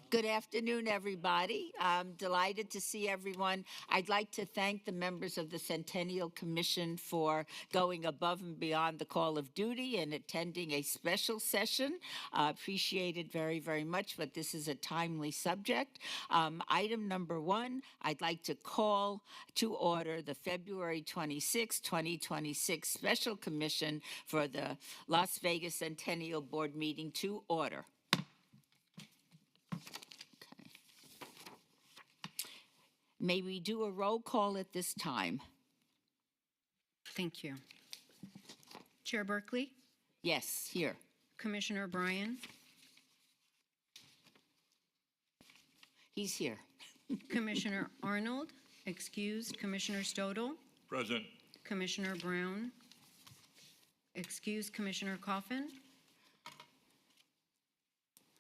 Good afternoon, everybody. I'm delighted to see everyone. I'd like to thank the members of the Centennial Commission for going above and beyond the call of duty and attending a special session. Appreciate it very, very much, but this is a timely subject. Item number one, I'd like to call to order the February 26, 2026 Special Commission for the Las Vegas Centennial Board meeting to order. May we do a roll call at this time? Thank you. Chair Berkeley, Yes, here. Commissioner Bryan, He's here. Commissioner Arnold, excused. Commissioner Stodel, Present. Commissioner Brown, excused. Commissioner Coffin,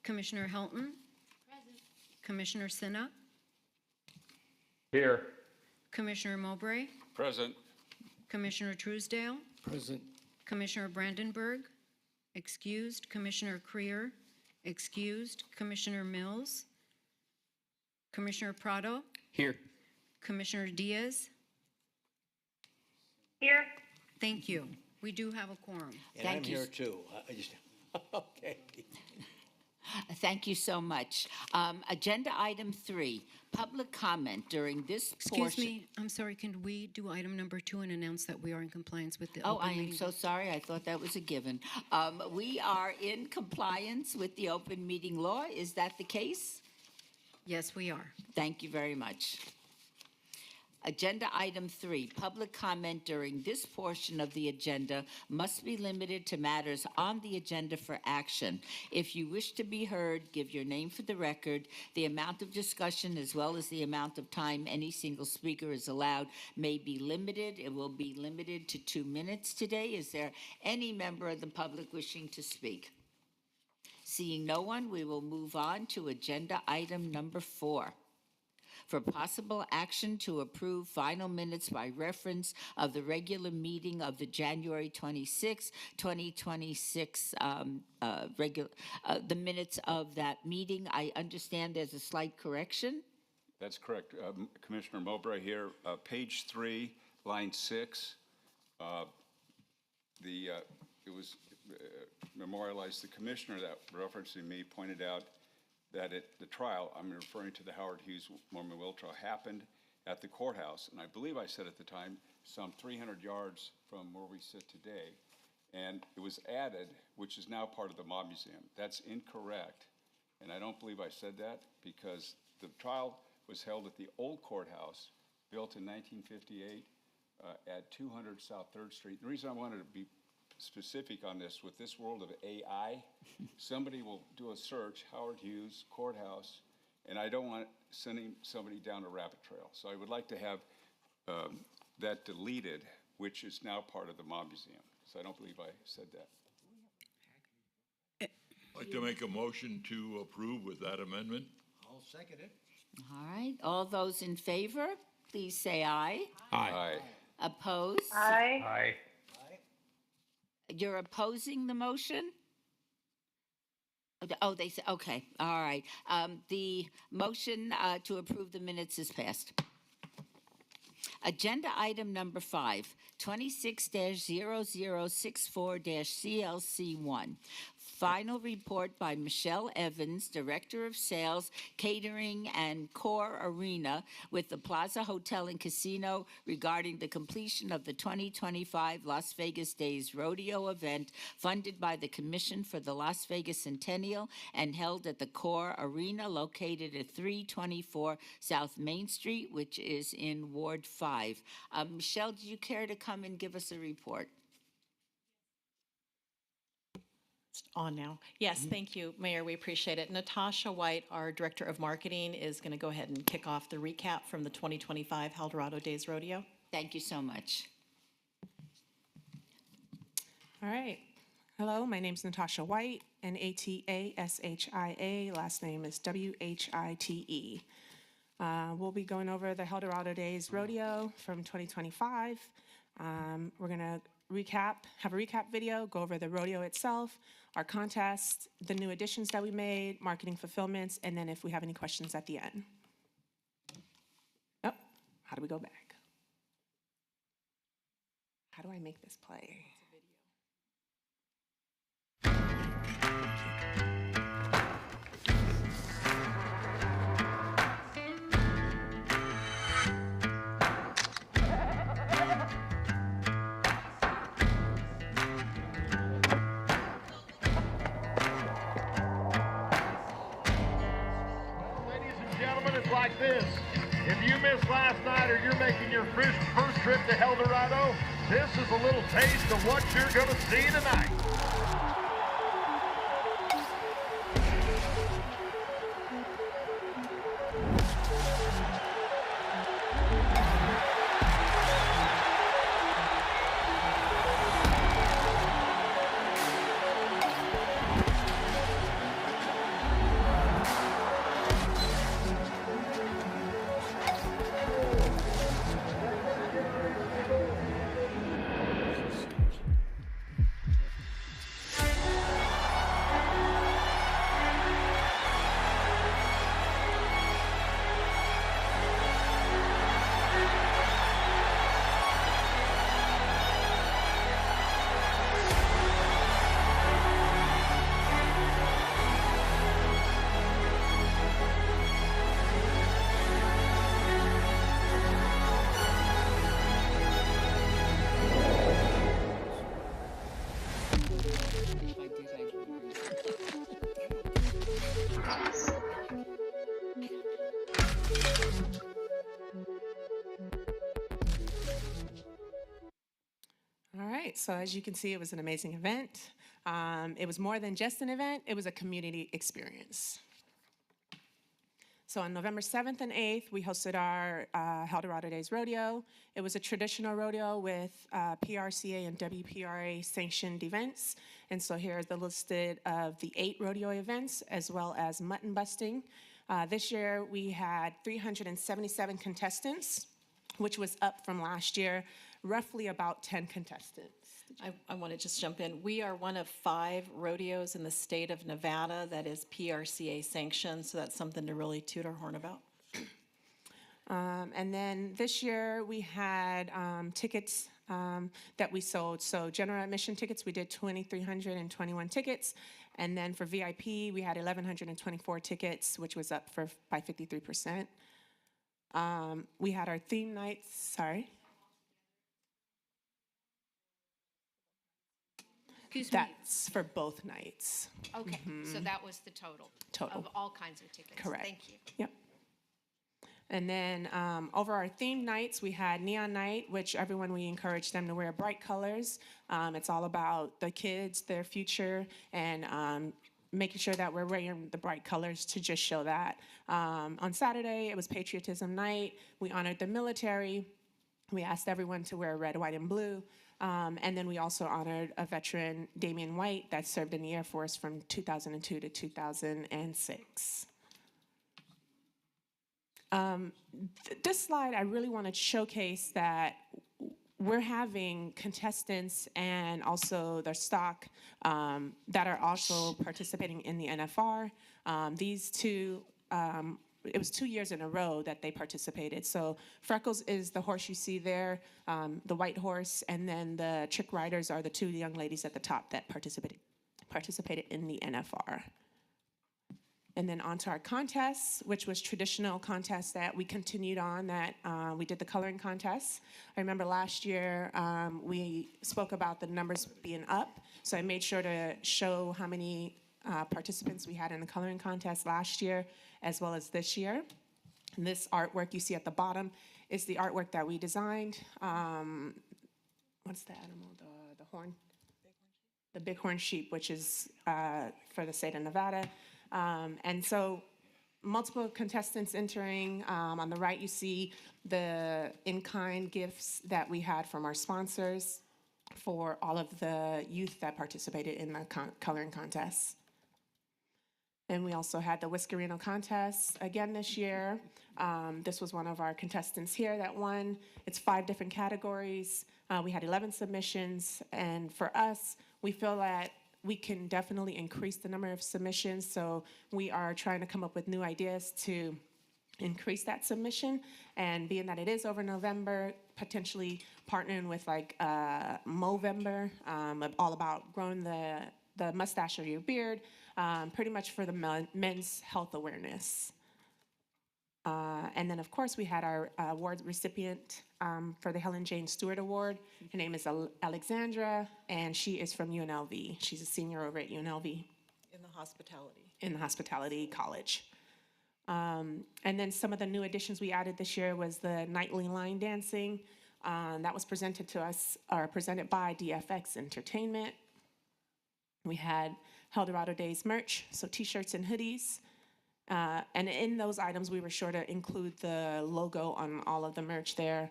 Commissioner Helton, present. Commissioner Sinha, Here. Commissioner Mowbray, Present. Commissioner Truesdale, Present. Commissioner Brandenburg, excused. Commissioner Creer, excused. Commissioner Mills, Commissioner Prado, Here. Commissioner Diaz. Here. Thank you. We do have a quorum. And Thank I'm you. here too. I just, okay. Thank you so much. Agenda item 3, public comment during this Excuse portion. me, I'm sorry, can we do item number 2 and announce that we are in compliance with the Oh, open I am meeting? so sorry. I thought that was a given. We are in compliance with the open meeting law. Is that the case? Yes, we are. Thank you very much. Agenda item 3, public comment during this portion of the agenda must be limited to matters on the agenda for action. If you wish to be heard, give your name for the record. The amount of discussion as well as the amount of time any single speaker is allowed may be limited. It will be limited to 2 minutes today. Is there any member of the public wishing to speak? Seeing no one, we will move on to agenda item number 4. For possible action to approve final minutes by reference of the regular meeting of the January 26, 2026, the minutes of that meeting. I understand there's a slight correction. That's correct. Commissioner Mowbray here. Page 3, line 6. It was memorialized. The commissioner that referencing me pointed out that the trial, I'm referring to the Howard Hughes Mormon will trial, happened at the courthouse. And I believe I said at the time, some 300 yards from where we sit today. And it was added, which is now part of the Mob Museum. That's incorrect. And I don't believe I said that because the trial was held at the old courthouse, built in 1958 at 200 South 3rd Street. The reason I wanted to be specific on this, with this world of AI, somebody will do a search, Howard Hughes Courthouse, and I don't want sending somebody down a rabbit trail. So I would like to have that deleted, which is now part of the Mob Museum. So I don't believe I said that. I'd like to make a motion to approve with that amendment. I'll second it. All right. All those in favor, please say aye. Aye. Opposed? Aye. Aye. You're opposing the motion? Oh, they say, okay, all right. The motion to approve the minutes is passed. Agenda item number 5, 26-0064-CLC1. Final report by Michelle Evans, Director of Sales, Catering, and Core Arena with the Plaza Hotel and Casino regarding the completion of the 2025 Las Vegas Days Rodeo event funded by the Commission for the Las Vegas Centennial and held at the Core Arena located at 324 South Main Street, which is in Ward 5. Michelle, do you care to come and give us a report? On now. Yes, thank you, Mayor. We appreciate it. Natasha White, our Director of Marketing, is going to go ahead and kick off the recap from the 2025 Eldorado Days Rodeo. Thank you so much. All right. Hello, my name is Natasha White, N-A-T-A-S-H-I-A. Last name is W-H-I-T-E. We'll be going over the Eldorado Days Rodeo from 2025. We're going to have a recap video, go over the rodeo itself, our contest, the new additions that we made, marketing fulfillments, and then if we have any questions at the end. Oh, how do we go back? How do I make this play? Ladies and gentlemen, it's like this. If you missed last night or you're making your first trip to El Dorado, this is a little taste of what you're going to see tonight. All right, so as you can see, it was an amazing event. It was more than just an event, it was a community experience. So on November 7th and 8th, we hosted our El Dorado Days Rodeo. It was a traditional rodeo with PRCA and WPRA sanctioned events. And so here is the listed of the 8 rodeo events, as well as mutton busting. This year, we had 377 contestants, which was up from last year, roughly about 10 contestants. I want to just jump in. We are one of 5 rodeos in the state of Nevada that is PRCA sanctioned, so that's something to really toot our horn about. And then this year we had tickets that we sold. So general admission tickets, we did 2,321 tickets. And then for VIP, we had 1,124 tickets, which was up by 53%. We had our theme nights, sorry. Excuse me. That's for both nights. Okay, so that was the total? Total. Of all kinds of tickets? Correct. Thank you. Yep. And then over our theme nights, we had Neon Night, which we encourage them to wear bright colors. It's all about the kids, their future, and making sure that we're wearing the bright colors to just show that. On Saturday, it was Patriotism Night. We honored the military. We asked everyone to wear red, white, and blue. And then we also honored a veteran, Damian White, that served in the Air Force from 2002 to 2006. This slide, I really want to showcase that we're having contestants and also their stock that are also participating in the NFR. These two, it was 2 years in a row that they participated. So Freckles is the horse you see there, the white horse, and then the trick riders are the 2 young ladies at the top that participated in the NFR. And then onto our contests, which was traditional contests that we continued on, that we did the coloring contests. I remember last year we spoke about the numbers being up, so I made sure to show how many participants we had in the coloring contest last year, as well as this year. And this artwork you see at the bottom is the artwork that we designed. What's the animal, the horn? The bighorn sheep, which is for the state of Nevada. And so multiple contestants entering. On the right, you see the in-kind gifts that we had from our sponsors for all of the youth that participated in the coloring contests. And we also had the Whiskerino contest again this year. This was one of our contestants here that won. It's 5 different categories. We had 11 submissions, and for us, we feel that we can definitely increase the number of submissions, so we are trying to come up with new ideas to increase that submission. And being that it is over November, potentially partnering with like Movember, all about growing the mustache or your beard, pretty much for the men's health awareness. And then, of course, we had our award recipient for the Helen Jane Stewart Award. Her name is Alexandra, and she is from UNLV. She's a senior over at UNLV. In the hospitality. In the hospitality college. And then some of the new additions we added this year was the nightly line dancing. That was presented to us, or presented by DFX Entertainment. We had Eldorado Days merch, so t-shirts and hoodies. And in those items, we were sure to include the logo on all of the merch there.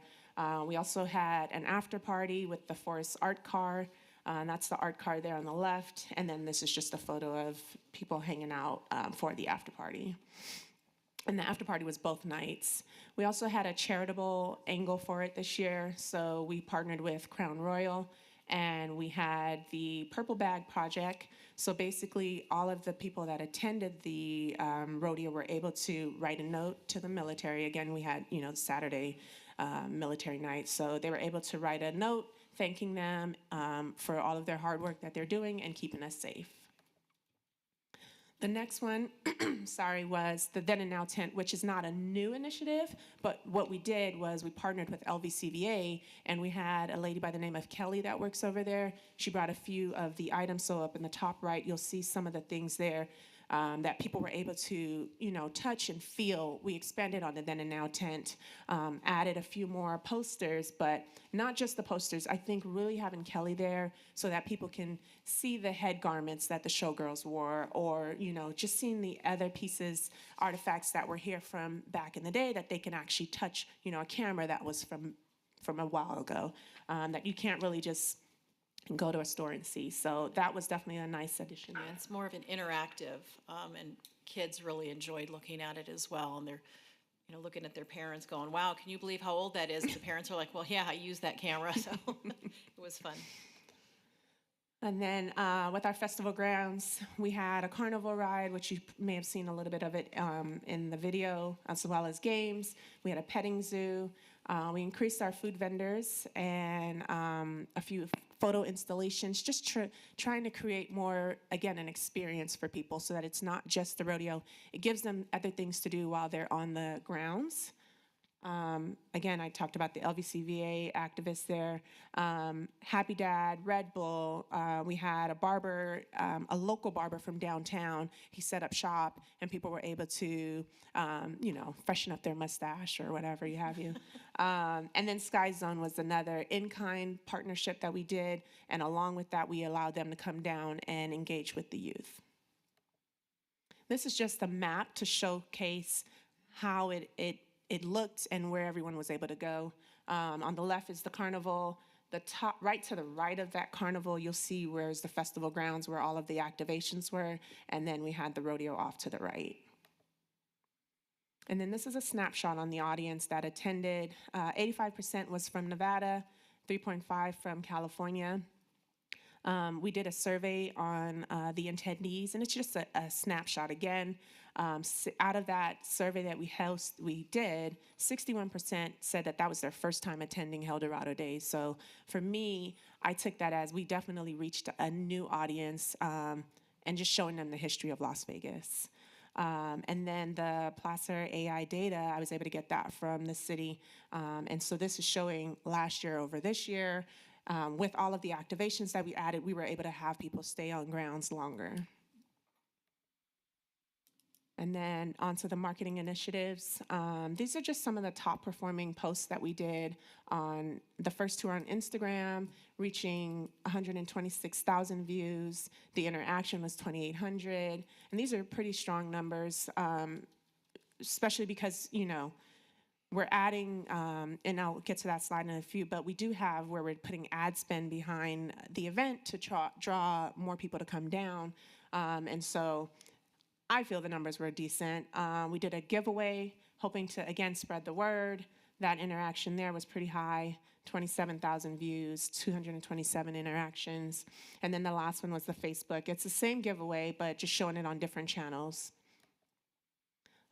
We also had an after party with the Forest Art Car. That's the art car there on the left. And then this is just a photo of people hanging out for the after party. And the after party was both nights. We also had a charitable angle for it this year. So we partnered with Crown Royal, and we had the Purple Bag Project. So basically, all of the people that attended the rodeo were able to write a note to the military. Again, we had, Saturday military night. So they were able to write a note thanking them for all of their hard work that they're doing and keeping us safe. The next one, was the Then and Now tent, which is not a new initiative, but what we did was we partnered with LVCVA, and we had a lady by the name of Kelly that works over there. She brought a few of the items, so up in the top right, you'll see some of the things there that people were able to, touch and feel. We expanded on the Then and Now tent, added a few more posters, but not just the posters. I think really having Kelly there so that people can see the head garments that the showgirls wore, or, just seeing the other pieces, artifacts that were here from back in the day that they can actually touch, a camera that was from a while ago, that you can't really just go to a store and see. So that was definitely a nice addition. Yeah, it's more of an interactive, and kids really enjoyed looking at it as well. And they're, looking at their parents going, wow, can you believe how old that is? And the parents are like, well, yeah, I use that camera. So it was fun. And then with our festival grounds, we had a carnival ride, which you may have seen a little bit of it in the video, as well as games. We had a petting zoo. We increased our food vendors and a few photo installations, just trying to create more, again, an experience for people so that it's not just the rodeo. It gives them other things to do while they're on the grounds. Again, I talked about the LVCVA activists there. Happy Dad, Red Bull. We had a barber, a local barber from downtown. He set up shop, and people were able to, freshen up their mustache or whatever you have you. And then Sky Zone was another in-kind partnership that we did, and along with that, we allowed them to come down and engage with the youth. This is just a map to showcase how it looked and where everyone was able to go. On the left is the carnival. The top, right to the right of that carnival, you'll see where's the festival grounds where all of the activations were, and then we had the rodeo off to the right. And then this is a snapshot on the audience that attended. 85% was from Nevada, 3.5 from California. We did a survey on the attendees, and it's just a snapshot again. Out of that survey that we did, 61% said that was their first time attending Eldorado Days. So for me, I took that as we definitely reached a new audience and just showing them the history of Las Vegas. And then the Placer AI data, I was able to get that from the city. And so this is showing last year over this year. With all of the activations that we added, we were able to have people stay on grounds longer. And then onto the marketing initiatives. These are just some of the top performing posts that we did on the first two on Instagram, reaching 126,000 views. The interaction was 2,800. And these are pretty strong numbers, especially because, we're adding, and I'll get to that slide in a few, but we do have where we're putting ad spend behind the event to draw more people to come down. And so I feel the numbers were decent. We did a giveaway, hoping to, again, spread the word. That interaction there was pretty high, 27,000 views, 227 interactions. And then the last one was the Facebook. It's the same giveaway, but just showing it on different channels.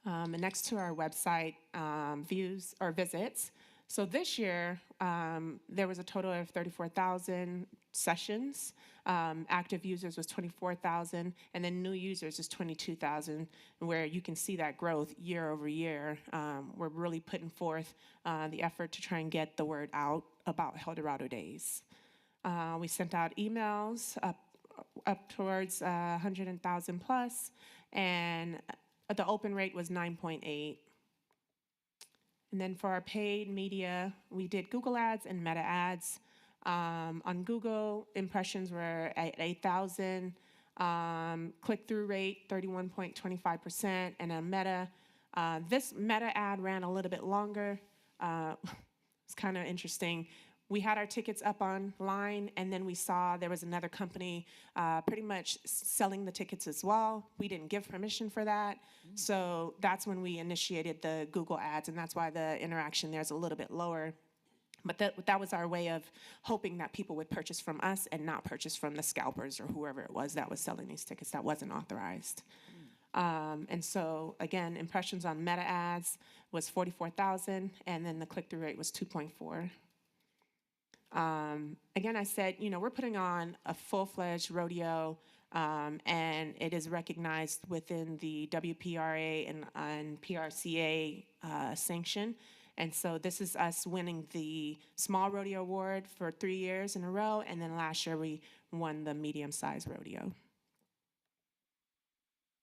And next to our website, views or visits. So this year, there was a total of 34,000 sessions. Active users was 24,000, and then new users is 22,000, where you can see that growth year over year. We're really putting forth the effort to try and get the word out about El Dorado Days. We sent out emails up towards 100,000 plus, and the open rate was 9.8. And then for our paid media, we did Google ads and Meta ads. On Google, impressions were at 8,000. Click-through rate, 31.25%. And on Meta, this Meta ad ran a little bit longer. It's kind of interesting. We had our tickets up online, and then we saw there was another company pretty much selling the tickets as well. We didn't give permission for that. So that's when we initiated the Google ads, and that's why the interaction there is a little bit lower. But that was our way of hoping that people would purchase from us and not purchase from the scalpers or whoever it was that was selling these tickets that wasn't authorized. And so, again, impressions on Meta ads was 44,000, and then the click-through rate was 2.4. Again, I said, we're putting on a full-fledged rodeo, and it is recognized within the WPRA and PRCA sanction. And so this is us winning the Small Rodeo Award for 3 years in a row, and then last year we won the medium-sized rodeo.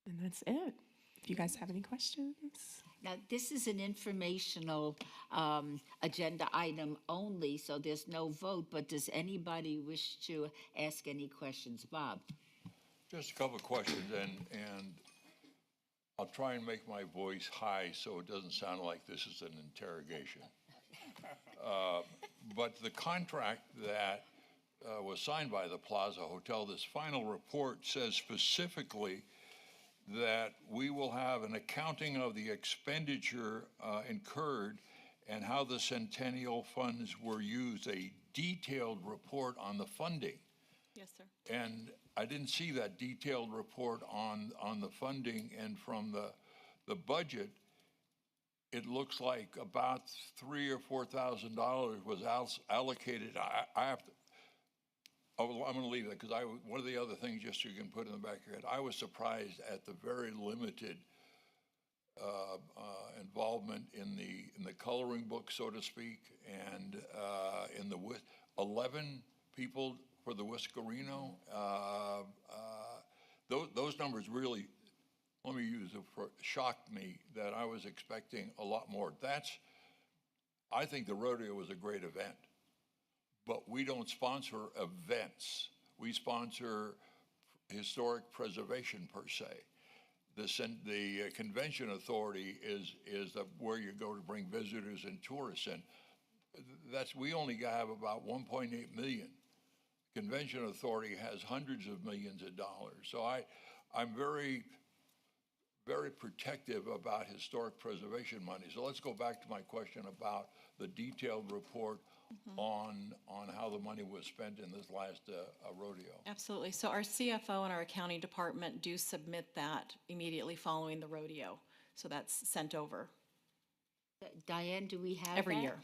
And that's it. If you guys have any questions. Now, this is an informational agenda item only, so there's no vote, but does anybody wish to ask any questions? Bob? Just a couple of questions, and I'll try and make my voice high so it doesn't sound like this is an interrogation. But the contract that was signed by the Plaza Hotel, this final report says specifically that we will have an accounting of the expenditure incurred and how the Centennial funds were used, a detailed report on the funding. Yes, sir. And I didn't see that detailed report on the funding, and from the budget, it looks like about $3,000 or $4,000 was allocated. I have to. I'm going to leave that because one of the other things, just so you can put in the back of your head, I was surprised at the very limited involvement in the coloring book, so to speak, and in the 11 people for the Whiskerino. Those numbers really, let me use it, shocked me that I was expecting a lot more. I think the rodeo was a great event, but we don't sponsor events. We sponsor historic preservation per se. The convention authority is where you go to bring visitors and tourists in. We only have about 1.8 million. Convention authority has hundreds of millions of dollars. So I'm very, very protective about historic preservation money. So let's go back to my question about the detailed report on how the money was spent in this last rodeo. Absolutely. So our CFO and our accounting department do submit that immediately following the rodeo. So that's sent over Diane, do we have every that? year.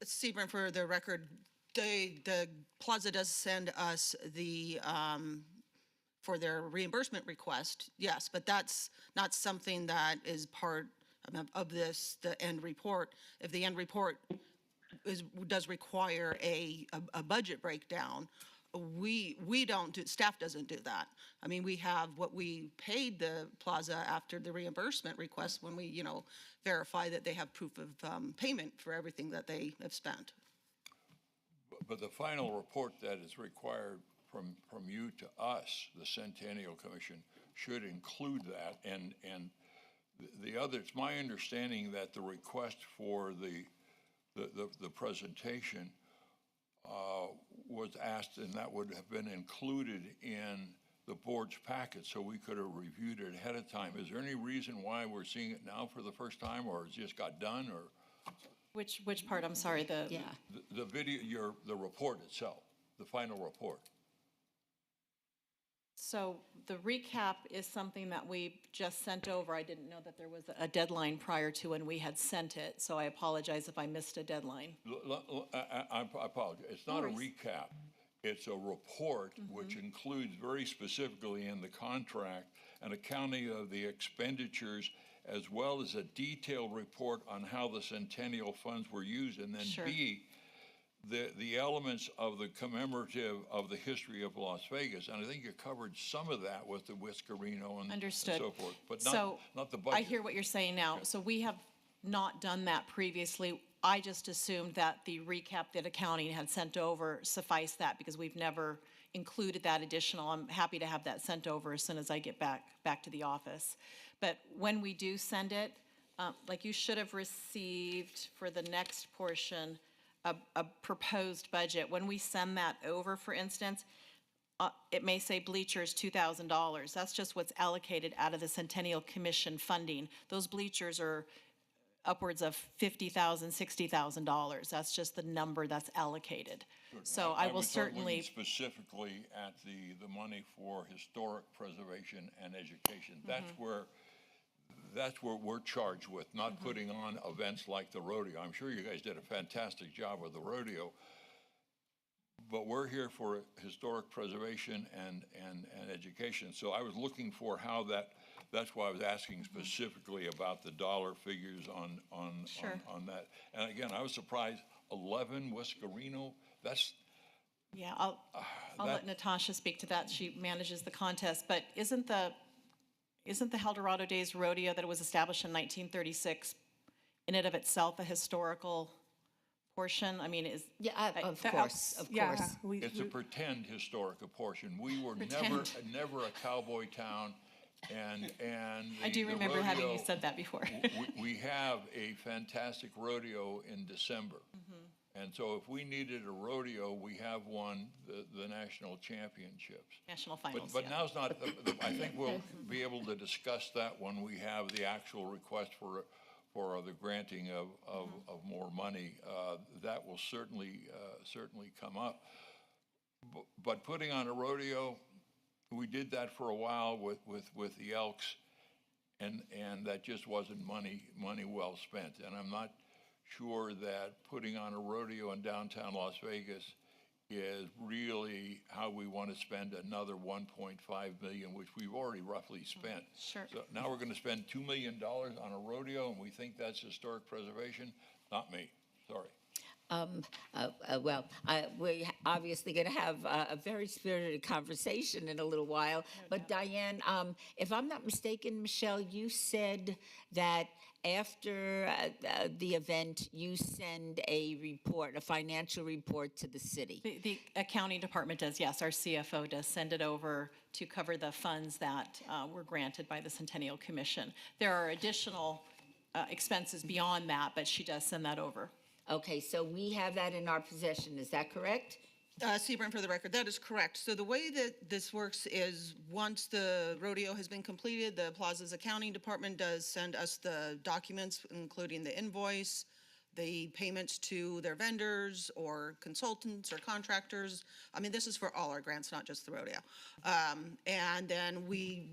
Sebring, for the record, the Plaza does send us the, for their reimbursement request, yes, but that's not something that is part of the end report. If the end report does require a budget breakdown, we don't do, staff doesn't do that. I mean, we have what we paid the Plaza after the reimbursement request when we, verify that they have proof of payment for everything that they have spent. But the final report that is required from you to us, the Centennial Commission, should include that. And the other, it's my understanding that the request for the presentation was asked, and that would have been included in the board's packet so we could have reviewed it ahead of time. Is there any reason why we're seeing it now for the first time, or it just got done, or Which part, I'm sorry, Yeah. the video, the report itself, the final report? So the recap is something that we just sent over. I didn't know that there was a deadline prior to when we had sent it, so I apologize if I missed a deadline. I apologize. It's not a worries. recap. It's a report which includes very specifically in the contract an accounting of the expenditures as well as a detailed report on how the Centennial funds were used. And then Sure. B, the elements of the commemorative of the history of Las Vegas. And I think you covered some of that with the Whiskerino and Understood. so forth, but So, not the budget. I hear what you're saying now. So we have not done that previously. I just assumed that the recap that accounting had sent over sufficed that because we've never included that additional. I'm happy to have that sent over as soon as I get back to the office. But when we do send it, like you should have received for the next portion, a proposed budget. When we send that over, for instance, it may say bleachers, $2,000. That's just what's allocated out of the Centennial Commission funding. Those bleachers are upwards of $50,000, $60,000. That's just the number that's allocated. So I will was certainly, looking specifically at the money for historic preservation and education. That's where we're charged with, not putting on events like the rodeo. I'm sure you guys did a fantastic job with the rodeo, but we're here for historic preservation and education. So I was looking for how that's why I was asking specifically about the dollar figures on Sure. on that. And again, I was surprised, 11 Whiskerino, that's, yeah, I'll let Natasha speak to that. She manages the contest. But isn't the El Dorado Days Rodeo that it was established in 1936 in and of itself a historical portion? I mean, Yeah, of The course, Elks, of yeah, course. it's a pretend historic portion. We were Pretend. never a cowboy town, and I do the remember having you rodeo- said that before. we have a fantastic rodeo in December. And so if we needed a rodeo, we have one, the national championships. National finals, But yeah. now's not, I think we'll be able to discuss that when we have the actual request for the granting of more money. That will certainly come up. But putting on a rodeo, we did that for a while with the Elks, and that just wasn't money well spent. And I'm not sure that putting on a rodeo in downtown Las Vegas is really how we want to spend another $1.5 million, which we've already roughly spent. Sure. So now we're going to spend $2 million on a rodeo, and we think that's historic preservation? Not me, sorry. Well, we're obviously going to have a very spirited conversation in a little while. But Diane, if I'm not mistaken, Michelle, you said that after the event, you send a report, a financial report to the city. The accounting department does, yes. Our CFO does send it over to cover the funds that were granted by the Centennial Commission. There are additional expenses beyond that, but she does send that over. Okay, so we have that in our possession, is that correct? Sebring, for the record, that is correct. So the way that this works is once the rodeo has been completed, the Plaza's accounting department does send us the documents, including the invoice, the payments to their vendors or consultants or contractors. I mean, this is for all our grants, not just the rodeo. And then we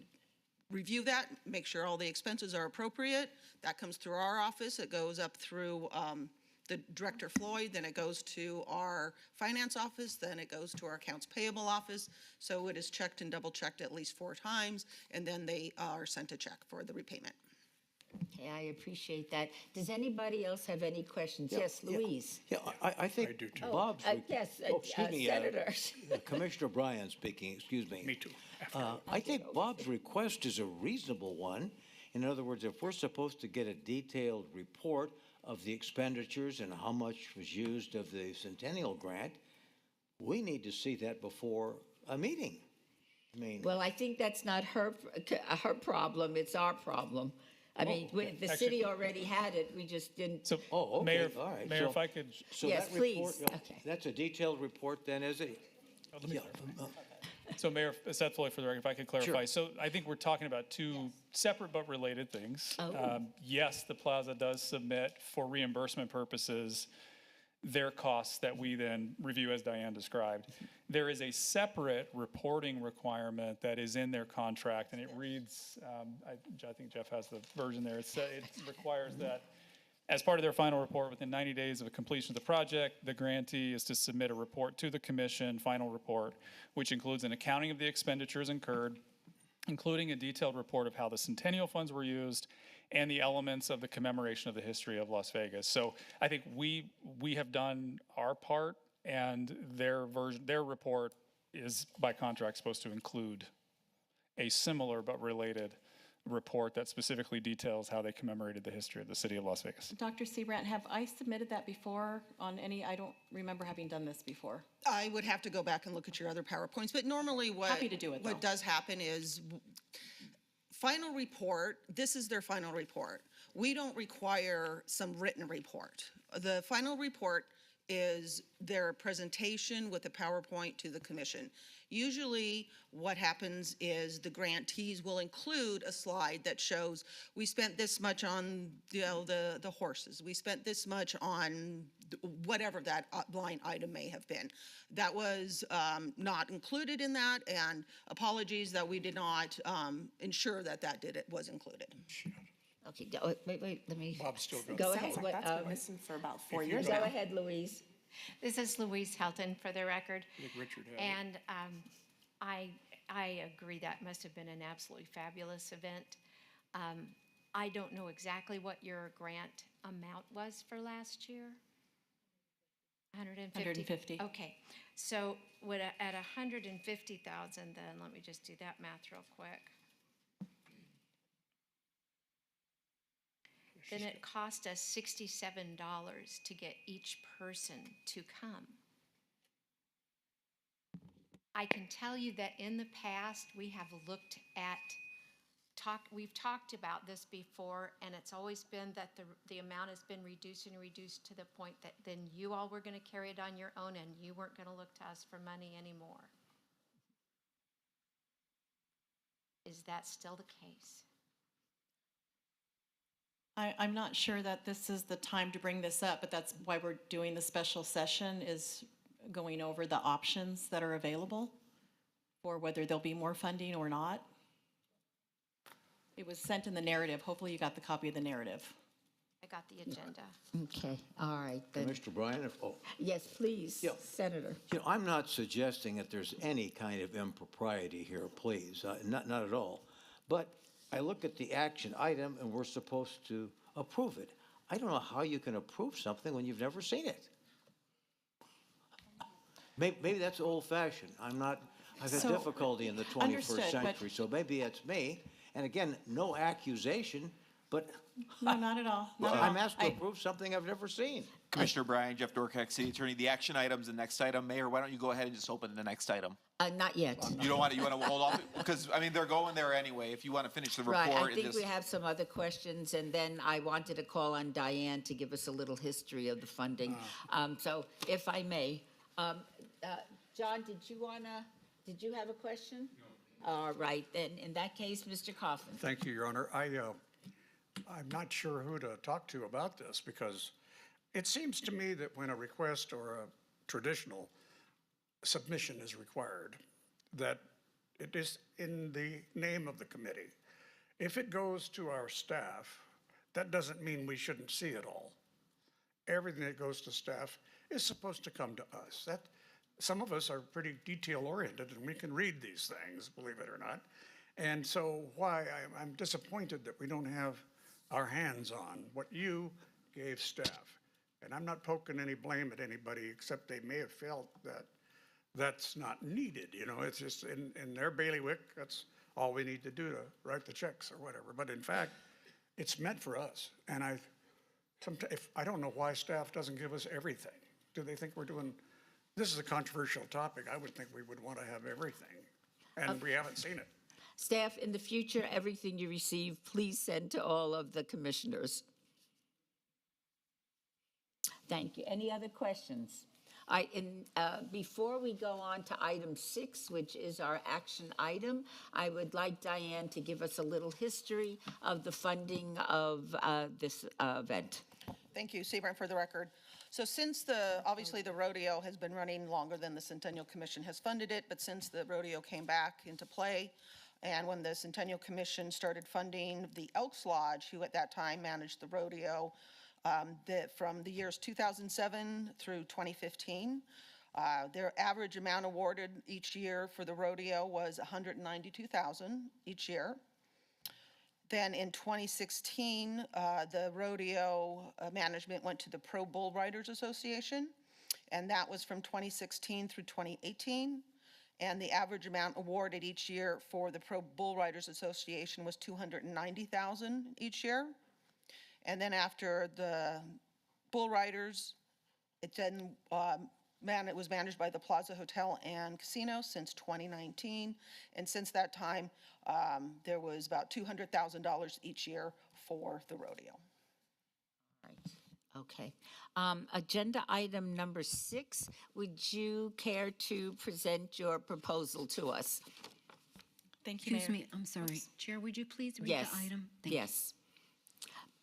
review that, make sure all the expenses are appropriate. That comes through our office. It goes up through the Director Floyd, then it goes to our finance office, then it goes to our accounts payable office. So it is checked and double checked at least 4 times, and then they are sent a check for the repayment. Okay, I appreciate that. Does anybody else have any questions? Yes, Louise. Yeah, I think Bob's. Yes, excuse me, Senator. Commissioner Bryan speaking, excuse me. Me too. I think Bob's request is a reasonable one. In other words, if we're supposed to get a detailed report of the expenditures and how much was used of the Centennial grant, we need to see that before a meeting. I mean, Well, I think that's not her problem, it's our problem. I mean, the city already had it, we just didn't. So, oh, okay, Mayor, all right. Mayor, So- if I could, so Yes, that report, please. Okay. That's a detailed report then, is it? let me Yeah, clarify. So Mayor, Seth Floyd for the record, if I could clarify. So I think we're talking about two separate but related things. Yes, the plaza does submit for reimbursement purposes their costs that we then review as Diane described. There is a separate reporting requirement that is in their contract, and it reads, I think Jeff has the version there. It requires that as part of their final report, within 90 days of the completion of the project, the grantee is to submit a report to the commission, final report, which includes an accounting of the expenditures incurred, including a detailed report of how the Centennial funds were used and the elements of the commemoration of the history of Las Vegas. So I think we have done our part, and their report is by contract supposed to include a similar but related report that specifically details how they commemorated the history of the city of Las Vegas. Dr. Seabrant, have I submitted that before on any, I don't remember having done this before. I would have to go back and look at your other PowerPoints, but normally Happy to do it, though. what does happen is final report, this is their final report. We don't require some written report. The final report is their presentation with a PowerPoint to the commission. Usually what happens is the grantees will include a slide that shows we spent this much on the horses. We spent this much on whatever that line item may have been. That was not included in that, and apologies that we did not ensure that was included. Okay, wait, let me. Bob's still going. Go Sounds ahead. like that's been missing for about 4 years Go now. ahead, Louise. This is Louise Helton for the record. I think Richard had it. And I agree that must have been an absolutely fabulous event. I don't know exactly what your grant amount was for last year. 150? 150. Okay, so at 150,000, then let me just do that math real quick. Then it cost us $67 to get each person to come. I can tell you that in the past, we have looked at, we've talked about this before, and it's always been that the amount has been reduced and reduced to the point that then you all were going to carry it on your own and you weren't going to look to us for money anymore. Is that still the case? I'm not sure that this is the time to bring this up, but that's why we're doing the special session, is going over the options that are available for whether there'll be more funding or not. It was sent in the narrative. Hopefully you got the copy of the narrative. I got the agenda. Okay, all right, then. Mr. Bryan, Yes, please, Senator. I'm not suggesting that there's any kind of impropriety here, please, not at all. But I look at the action item and we're supposed to approve it. I don't know how you can approve something when you've never seen it. Maybe that's old-fashioned. I've had So, difficulty in the 21st understood, but- century, so maybe it's me. And again, no accusation, but No, not at all. Not at I'm all. asked to approve something I've never seen. Commissioner Bryan, Jeff Dorkak, City Attorney. The action item's the next item. Mayor, why don't you go ahead and just open the next item? Not yet. You don't want to, you want to hold off? Because, I mean, they're going there anyway. If you want to finish the Right, report I and think we have some other questions, and then I wanted to call on Diane to give us a little history of the funding. So if I may, John, did you have a question? No. All right, then, in that case, Mr. Coffin. Thank you, Your Honor. I'm not sure who to talk to about this, because it seems to me that when a request or a traditional submission is required, that it is in the name of the committee. If it goes to our staff, that doesn't mean we shouldn't see it all. Everything that goes to staff is supposed to come to us. Some of us are pretty detail-oriented, and we can read these things, believe it or not. And so I'm disappointed that we don't have our hands on what you gave staff. And I'm not poking any blame at anybody, except they may have felt that that's not needed. You know, it's just in their bailiwick, that's all we need to do to write the checks or whatever. But in fact, it's meant for us. And I don't know why staff doesn't give us everything. Do they think we're doing, this is a controversial topic. I would think we would want to have everything, and we haven't seen it. Staff, in the future, everything you receive, please send to all of the commissioners. Thank you. Any other questions? Before we go on to item 6, which is our action item, I would like Diane to give us a little history of the funding of this event. Thank you, Sebring, for the record. So since obviously the rodeo has been running longer than the Centennial Commission has funded it, but since the rodeo came back into play, and when the Centennial Commission started funding the Elks Lodge, who at that time managed the rodeo, from the years 2007 through 2015, their average amount awarded each year for the rodeo was $192,000 each year. Then in 2016, the rodeo management went to the Pro Bull Riders Association, and that was from 2016 through 2018. And the average amount awarded each year for the Pro Bull Riders Association was $290,000 each year. And then after the Bull Riders, it then it was managed by the Plaza Hotel and Casino since 2019. And since that time, there was about $200,000 each year for the rodeo. Right. Okay. Agenda item number 6, would you care to present your proposal to us? Thank you, Mayor. Excuse me, I'm sorry. Chair, would you please read Yes. the item? Thank you. Yes.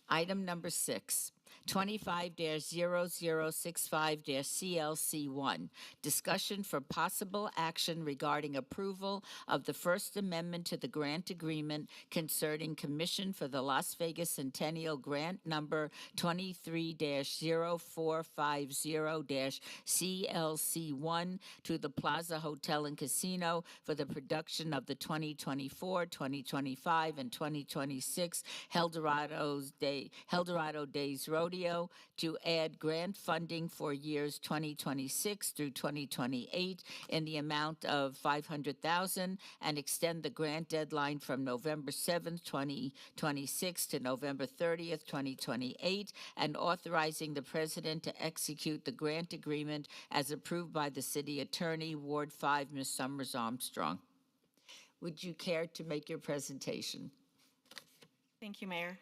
Item number 6, 25-0065-CLC1, discussion for possible action regarding approval of the First Amendment to the grant agreement concerning Commission for the Las Vegas Centennial Grant Number 23-0450-CLC1 to the Plaza Hotel and Casino for the production of the 2024, 2025, and 2026 Eldorado Days Rodeo, to add grant funding for years 2026 through 2028 in the amount of $500,000 and extend the grant deadline from November 7th, 2026 to November 30th, 2028, and authorizing the president to execute the grant agreement as approved by the city attorney, Ward 5, Ms. Summers Armstrong. Would you care to make your presentation? Thank you, Mayor.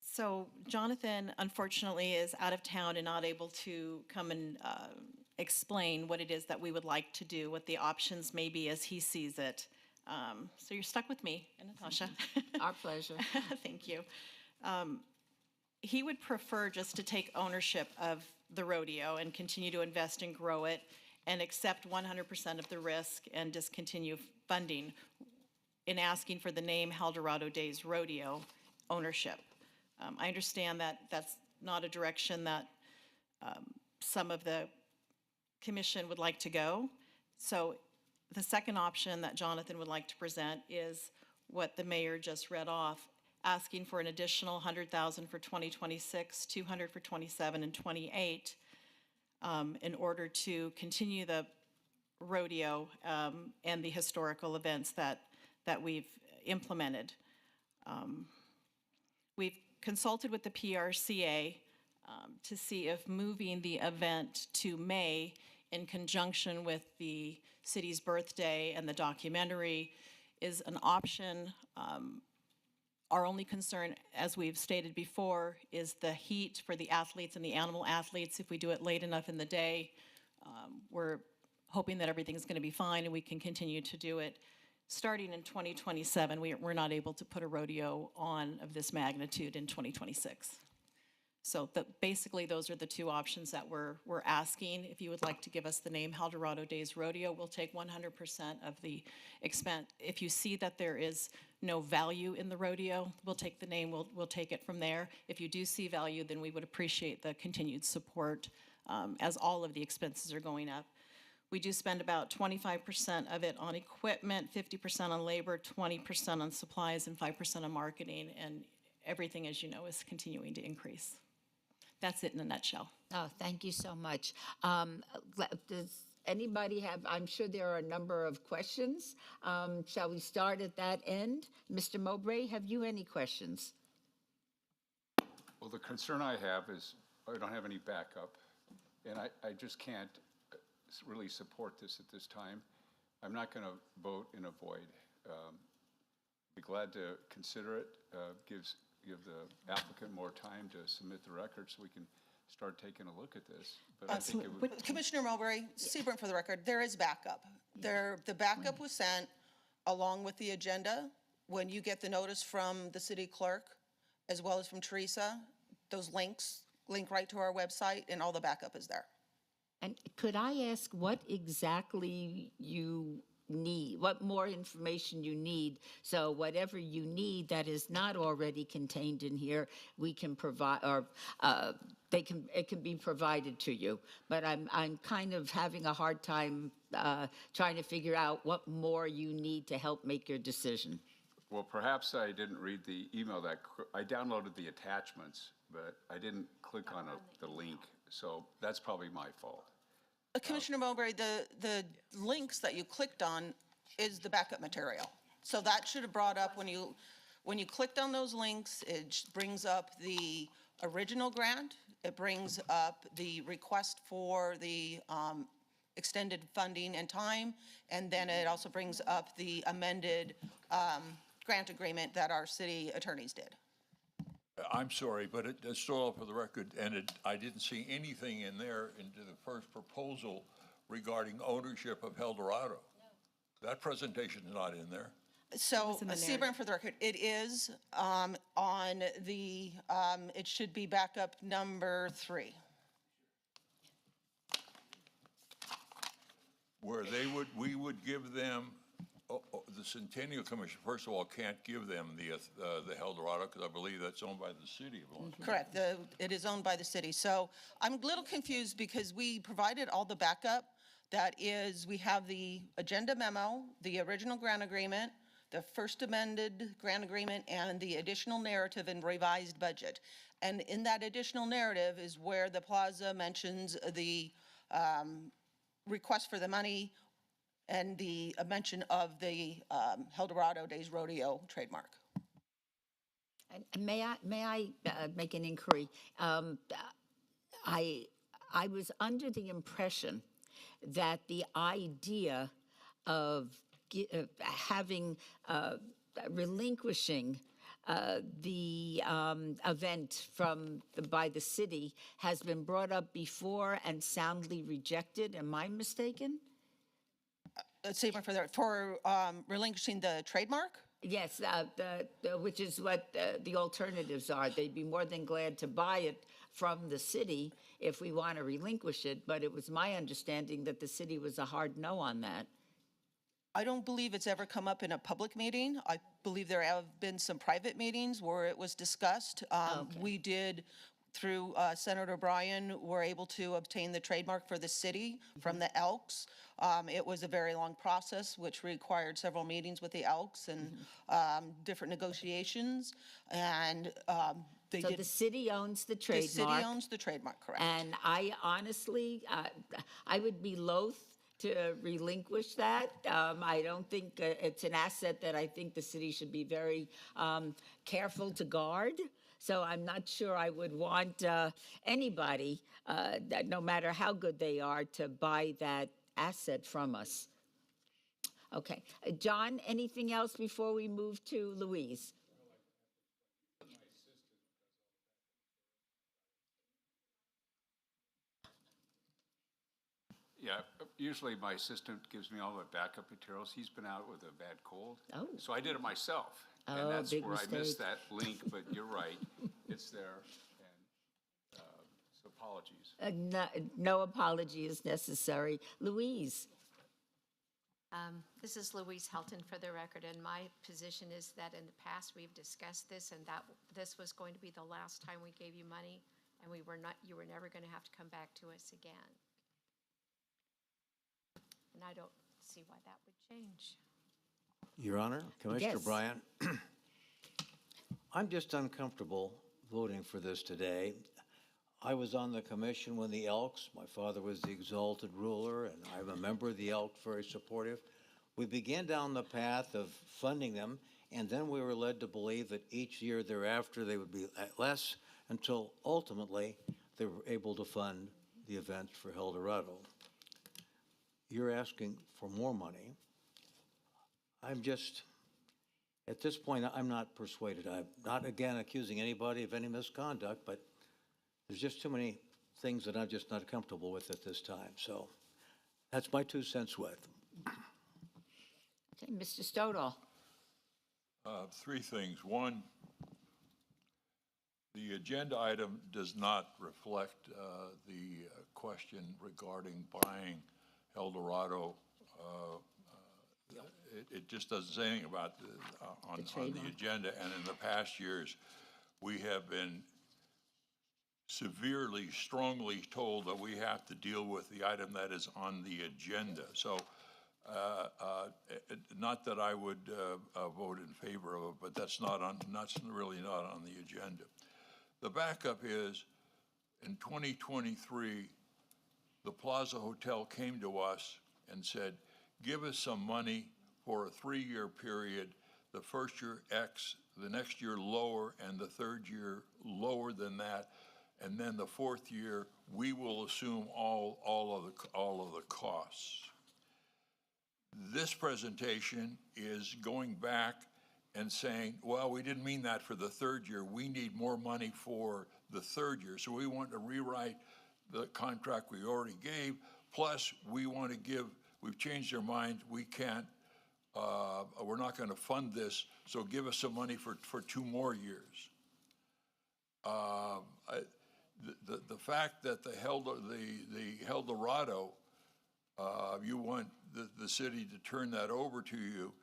So Jonathan, unfortunately, is out of town and not able to come and explain what it is that we would like to do, what the options may be as he sees it. So you're stuck with me and Natasha. Our pleasure. Thank you. He would prefer just to take ownership of the rodeo and continue to invest and grow it and accept 100% of the risk and discontinue funding in asking for the name Eldorado Days Rodeo ownership. I understand that that's not a direction that some of the commission would like to go. So the second option that Jonathan would like to present is what the mayor just read off, asking for an additional $100,000 for 2026, $200 for 27 and 28, in order to continue the rodeo and the historical events that we've implemented. We've consulted with the PRCA to see if moving the event to May in conjunction with the city's birthday and the documentary is an option. Our only concern, as we've stated before, is the heat for the athletes and the animal athletes. If we do it late enough in the day, we're hoping that everything's going to be fine and we can continue to do it. Starting in 2027, we're not able to put a rodeo on of this magnitude in 2026. So basically, those are the two options that we're asking. If you would like to give us the name Eldorado Days Rodeo, we'll take 100% of the expense. If you see that there is no value in the rodeo, we'll take the name, we'll take it from there. If you do see value, then we would appreciate the continued support as all of the expenses are going up. We do spend about 25% of it on equipment, 50% on labor, 20% on supplies, and 5% on marketing, and everything, as you know, is continuing to increase. That's it in a nutshell. Oh, thank you so much. Does anybody have, I'm sure there are a number of questions. Shall we start at that end? Mr. Mowbray, have you any questions? Well, the concern I have is I don't have any backup, and I just can't really support this at this time. I'm not going to vote in a void. Be glad to consider it. Give the applicant more time to submit the record so we can start taking a look at this. But I think it would, Commissioner Mowbray, Seaborn for the record, there is backup. The backup was sent along with the agenda. When you get the notice from the city clerk, as well as from Teresa, those links link right to our website, and all the backup is there. And could I ask what exactly you need, what more information you need? So whatever you need that is not already contained in here, we can provide, or it can be provided to you. But I'm kind of having a hard time trying to figure out what more you need to help make your decision. well, perhaps I didn't read the email I downloaded the attachments, but I didn't click on the link. So that's probably my fault. Commissioner Mowbray, the links that you clicked on is the backup material. So that should have brought up, when you clicked on those links, it brings up the original grant, it brings up the request for the extended funding and time, and then it also brings up the amended grant agreement that our city attorneys did. I'm sorry, but it is still for the record, and I didn't see anything in there into the first proposal regarding ownership of Eldorado. That presentation is not in there. So, Seaborn for the record, it is on the, it should be backup number 3. Where we would give them, the Centennial Commission, first of all, can't give them the Eldorado, because I believe that's owned by the city of Lawrence. Correct, it is owned by the city. So I'm a little confused because we provided all the backup. That is, we have the agenda memo, the original grant agreement, the first amended grant agreement, and the additional narrative and revised budget. And in that additional narrative is where the plaza mentions the request for the money and the mention of the Eldorado Days Rodeo trademark. And may I make an inquiry? I was under the impression that the idea of having relinquishing the event by the city has been brought up before and soundly rejected. Am I mistaken? For relinquishing the trademark? Yes, which is what the alternatives are. They'd be more than glad to buy it from the city if we want to relinquish it, but it was my understanding that the city was a hard no on that. I don't believe it's ever come up in a public meeting. I believe there have been some private meetings where it was discussed. We did, through Senator Bryan, were able to obtain the trademark for the city from the Elks. It was a very long process, which required several meetings with the Elks and different negotiations. And So the city owns the trademark. The city owns the trademark, correct. And I honestly, I would be loath to relinquish that. I don't think it's an asset that I think the city should be very careful to guard. So I'm not sure I would want anybody, no matter how good they are, to buy that asset from us. Okay. John, anything else before we move to Louise? Yeah, usually my assistant gives me all the backup materials. He's been out with a bad cold. Oh. So I did it myself. Oh, and that's big where I missed mistake. that link, but you're right. It's there. And so apologies. No apology is necessary. Louise? This is Louise Helton for the record, and my position is that in the past we've discussed this, and that this was going to be the last time we gave you money, and you were never going to have to come back to us again. And I don't see why that would change. Your Honor, Commissioner Yes. Bryan, I'm just uncomfortable voting for this today. I was on the commission when the Elks, my father was the exalted ruler, and I'm a member of the Elks, very supportive. We began down the path of funding them, and then we were led to believe that each year thereafter they would be less until ultimately they were able to fund the event for Eldorado. You're asking for more money. I'm just, at this point, I'm not persuaded. I'm not, again, accusing anybody of any misconduct, but there's just too many things that I'm just not comfortable with at this time. So that's my 2 cents worth. Okay, Mr. Stoddall. Three things. One, the agenda item does not reflect the question regarding buying El Dorado. It just doesn't say anything about on the agenda. And in the past years, we have been severely, strongly told that we have to deal with the item that is on the agenda. So not that I would vote in favor of it, but that's really not on the agenda. The backup is, in 2023, the Plaza Hotel came to us and said, give us some money for a 3-year period, the first year X, the next year lower, and the third year lower than that, and then the fourth year, we will assume all of the costs. This presentation is going back and saying, well, we didn't mean that for the third year. We need more money for the third year. So we want to rewrite the contract we already gave. Plus, we want to give, we've changed our mind. We can't, we're not going to fund this. So give us some money for 2 more years. The fact that the El Dorado, you want the city to turn that over to you.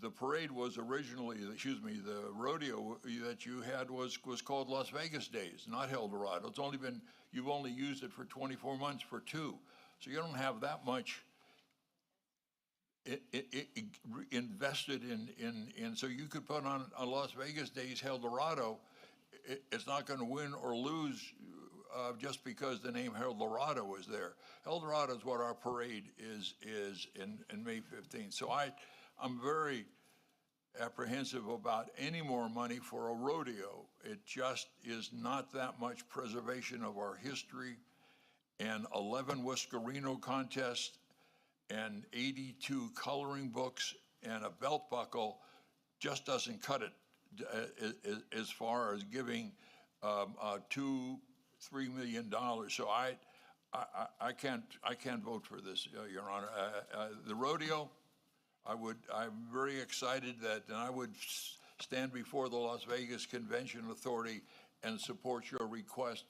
The parade was originally, the rodeo that you had was called Las Vegas Days, not El Dorado. It's only been, you've only used it for 24 months for 2. So you don't have that much invested in, so you could put on a Las Vegas Days El Dorado. It's not going to win or lose just because the name El Dorado is there. El Dorado is what our parade is in May 15th. So I'm very apprehensive about any more money for a rodeo. It just is not that much preservation of our history. And 11 Whiskerino contests and 82 coloring books and a belt buckle just doesn't cut it as far as giving $2-3 million. So I can't vote for this, Your Honor. The rodeo, I'm very excited and I would stand before the Las Vegas Convention Authority and support your request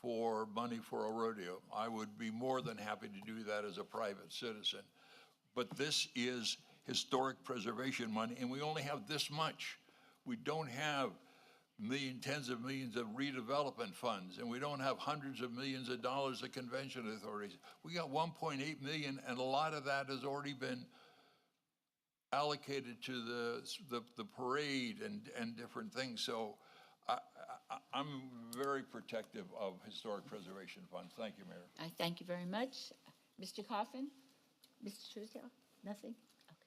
for money for a rodeo. I would be more than happy to do that as a private citizen. But this is historic preservation money, and we only have this much. We don't have tens of millions of redevelopment funds, and we don't have hundreds of millions of dollars of convention authorities. We got 1.8 million, and a lot of that has already been allocated to the parade and different things. So I'm very protective of historic preservation funds. Thank you, Mayor. I thank you very much. Mr. Coffin? Mr. Truesdale? Nothing? Okay.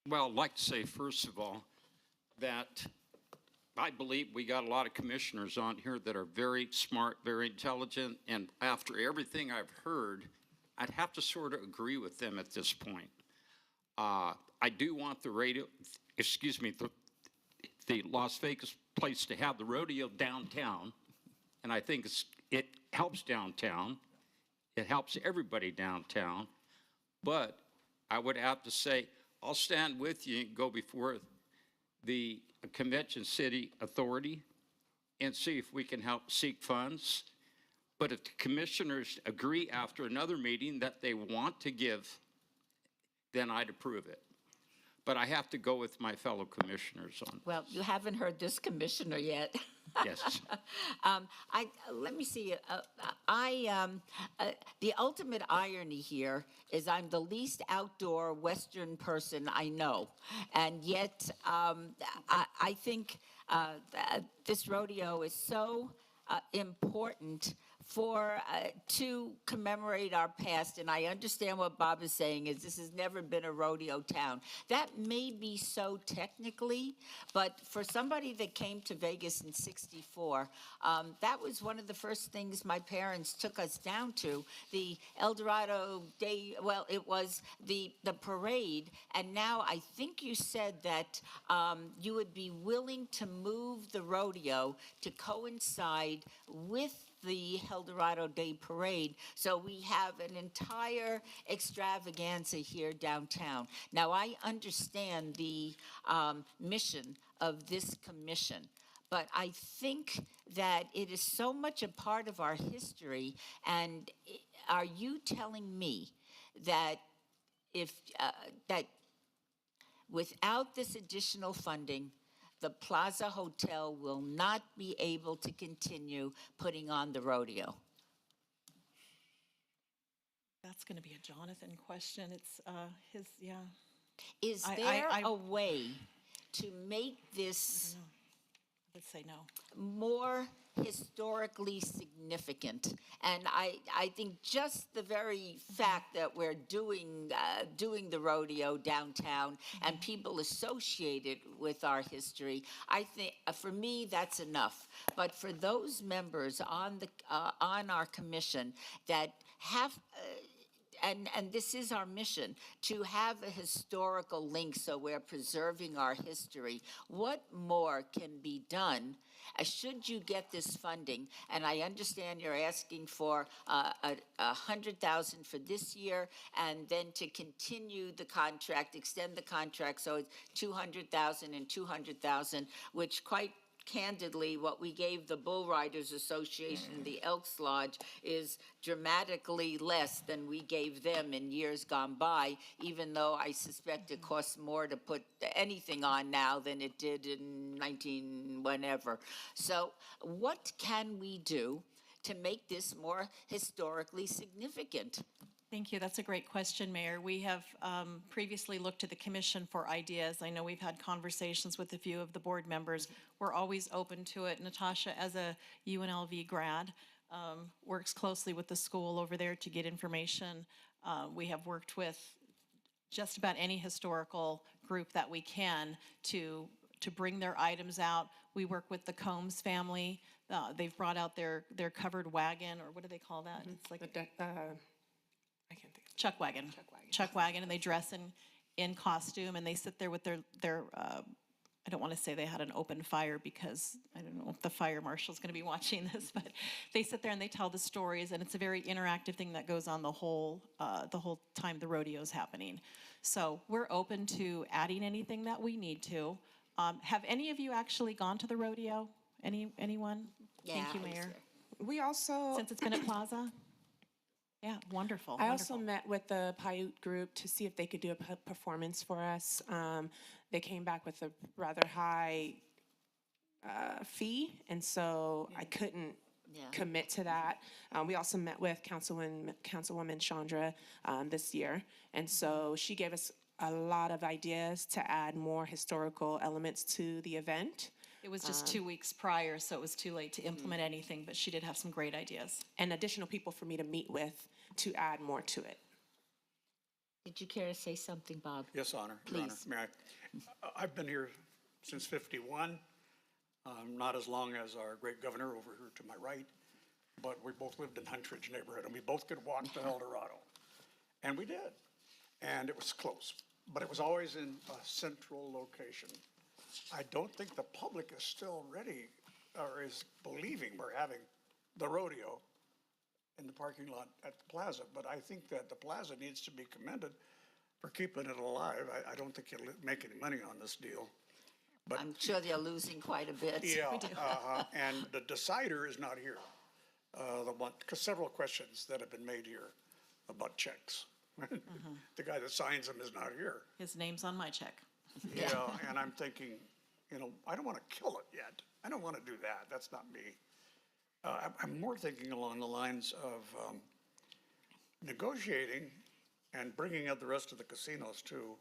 Well, I'd like to say, first of all, that I believe we got a lot of commissioners on here that are very smart, very intelligent, and after everything I've heard, I'd have to sort of agree with them at this point. I do want the Las Vegas place to have the rodeo downtown, and I think it helps downtown. It helps everybody downtown, but I would have to say, I'll stand with you and go before the Convention City Authority and see if we can help seek funds. But if the commissioners agree after another meeting that they want to give, then I'd approve it. But I have to go with my fellow commissioners on. Well, you haven't heard this commissioner yet. Yes. Let me see. The ultimate irony here is I'm the least outdoor Western person I know, and yet I think this rodeo is so important to commemorate our past, and I understand what Bob is saying, is this has never been a rodeo town. That may be so technically, but for somebody that came to Vegas in '64, that was one of the first things my parents took us down to, the El Dorado Day, well, it was the parade, and now I think you said that you would be willing to move the rodeo to coincide with the El Dorado Day Parade. So we have an entire extravaganza here downtown. Now, I understand the mission of this commission, but I think that it is so much a part of our history. And are you telling me that that without this additional funding, the Plaza Hotel will not be able to continue putting on the rodeo? That's going to be a Jonathan question. It's his, yeah. Is I- there I- a way to make this I would say no. more historically significant? And I think just the very fact that we're doing the rodeo downtown and people associated with our history, I think for me that's enough. But for those members on our commission that have and this is our mission, to have a historical link so we're preserving our history. What more can be done should you get this funding? And I understand you're asking for $100,000 for this year, and then to continue the contract, extend the contract, so it's $200,000 and $200,000, which quite candidly, what we gave the Bull Riders Association, the Elks Lodge, is dramatically less than we gave them in years gone by, even though I suspect it costs more to put anything on now than it did in 19 whenever. So what can we do to make this more historically significant? Thank you. That's a great question, Mayor. We have previously looked to the commission for ideas. I know we've had conversations with a few of the board members. We're always open to it. Natasha, as a UNLV grad, works closely with the school over there to get information. We have worked with just about any historical group that we can to bring their items out. We work with the Combs family. They've brought out their covered wagon, or what do they call that? It's like I can't think. Chuck wagon. Chuck wagon, and they dress in costume, and they sit there with their I don't want to say they had an open fire because I don't know if the fire marshal's going to be watching this, but they sit there and they tell the stories, and it's a very interactive thing that goes on the whole time the rodeo's happening. So we're open to adding anything that we need to. Have any of you actually gone to the rodeo? Anyone? Thank you, Yeah, I was Mayor. there. We also, Since it's been at Plaza? Yeah, wonderful. I also wonderful. met with the Paiute group to see if they could do a performance for us. They came back with a rather high fee, and so I couldn't commit to that. We also met with Councilwoman Chandra this year, and so she gave us a lot of ideas to add more historical elements to the event. It was just 2 weeks prior, so it was too late to implement anything, but she did have some great ideas. And additional people for me to meet with to add more to it. Did you care to say something, Bob? Yes, Honor. Your Honor. Please. May I? I've been here since '51, not as long as our great governor over here to my right, but we both lived in Huntridge neighborhood, and we both could walk to El Dorado. And we did. And it was close, but it was always in a central location. I don't think the public is still ready or is believing we're having the rodeo in the parking lot at the plaza, but I think that the plaza needs to be commended for keeping it alive. I don't think you'll make any money on this deal. But I'm sure they're losing quite a bit. yeah, and the decider is not here. Because several questions that have been made here about checks. The guy that signs them is not here. His name's on my check. Yeah, and I'm thinking, I don't want to kill it yet. I don't want to do that. That's not me. I'm more thinking along the lines of negotiating and bringing up the rest of the casinos too,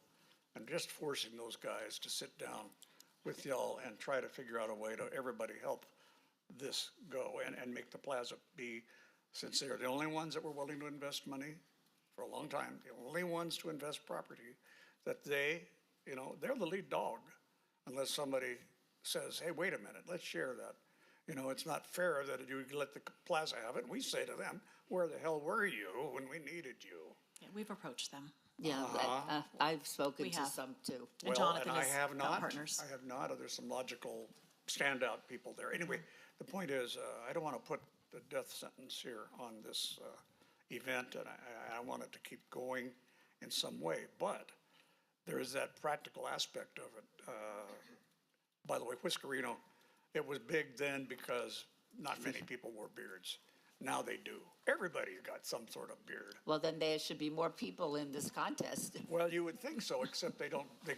and just forcing those guys to sit down with y'all and try to figure out a way to everybody help this go and make the plaza be since they're the only ones that were willing to invest money for a long time, the only ones to invest property, that they, they're the lead dog, unless somebody says, hey, wait a minute, let's share that. It's not fair that you let the plaza have it. We say to them, where the hell were you when we needed you? Yeah, we've approached them. Yeah, I've spoken We to have. some too. And Jonathan I has have got not. partners. I have not. There's some logical standout people there. Anyway, the point is, I don't want to put the death sentence here on this event, and I want it to keep going in some way. But there is that practical aspect of it. By the way, Whiskerino, it was big then because not many people wore beards. Now they do. Everybody's got some sort of beard. Well, then there should be more people in this contest. Well, you would think so, except they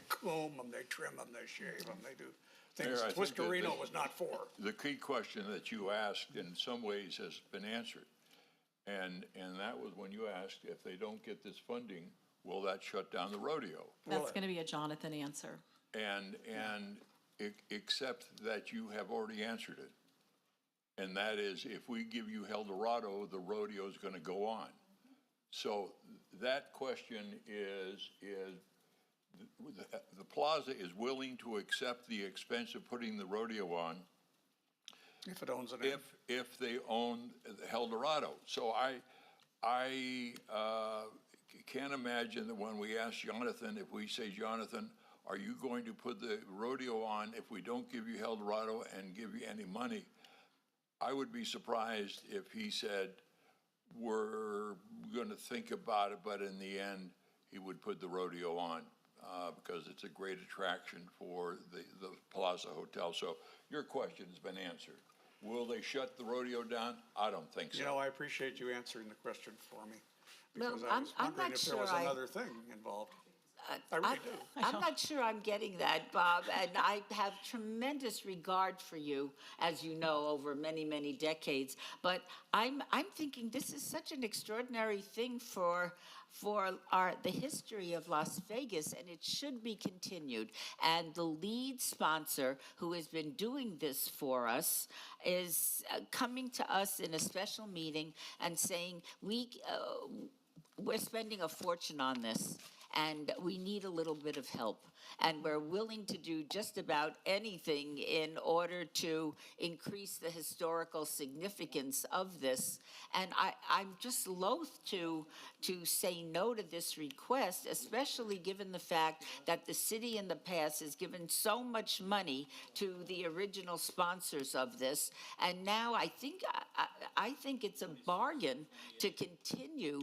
comb them, they trim them, they shave them, they do things Mayor, I think that Whiskerino was not for. The key question that you asked in some ways has been answered. And that was when you asked, if they don't get this funding, will that shut down the rodeo? That's going to be a Jonathan answer. Except that you have already answered it. And that is, if we give you El Dorado, the rodeo is going to go on. So that question is the plaza is willing to accept the expense of putting the rodeo on If it owns it. if they own El Dorado. So I can't imagine that when we ask Jonathan, if we say, Jonathan, are you going to put the rodeo on if we don't give you El Dorado and give you any money? I would be surprised if he said, we're going to think about it, but in the end, he would put the rodeo on because it's a great attraction for the Plaza Hotel. So your question has been answered. Will they shut the rodeo down? I don't think so. I appreciate you answering the question for me. Well, Because I was I'm wondering not if there sure was I- another thing involved. I really do. I'm not sure I'm getting that, Bob, and I have tremendous regard for you, as you know, over many, many decades. But I'm thinking this is such an extraordinary thing for the history of Las Vegas, and it should be continued. And the lead sponsor, who has been doing this for us, is coming to us in a special meeting and saying, we're spending a fortune on this, and we need a little bit of help. And we're willing to do just about anything in order to increase the historical significance of this. And I'm just loath to say no to this request, especially given the fact that the city in the past has given so much money to the original sponsors of this. And now I think it's a bargain to continue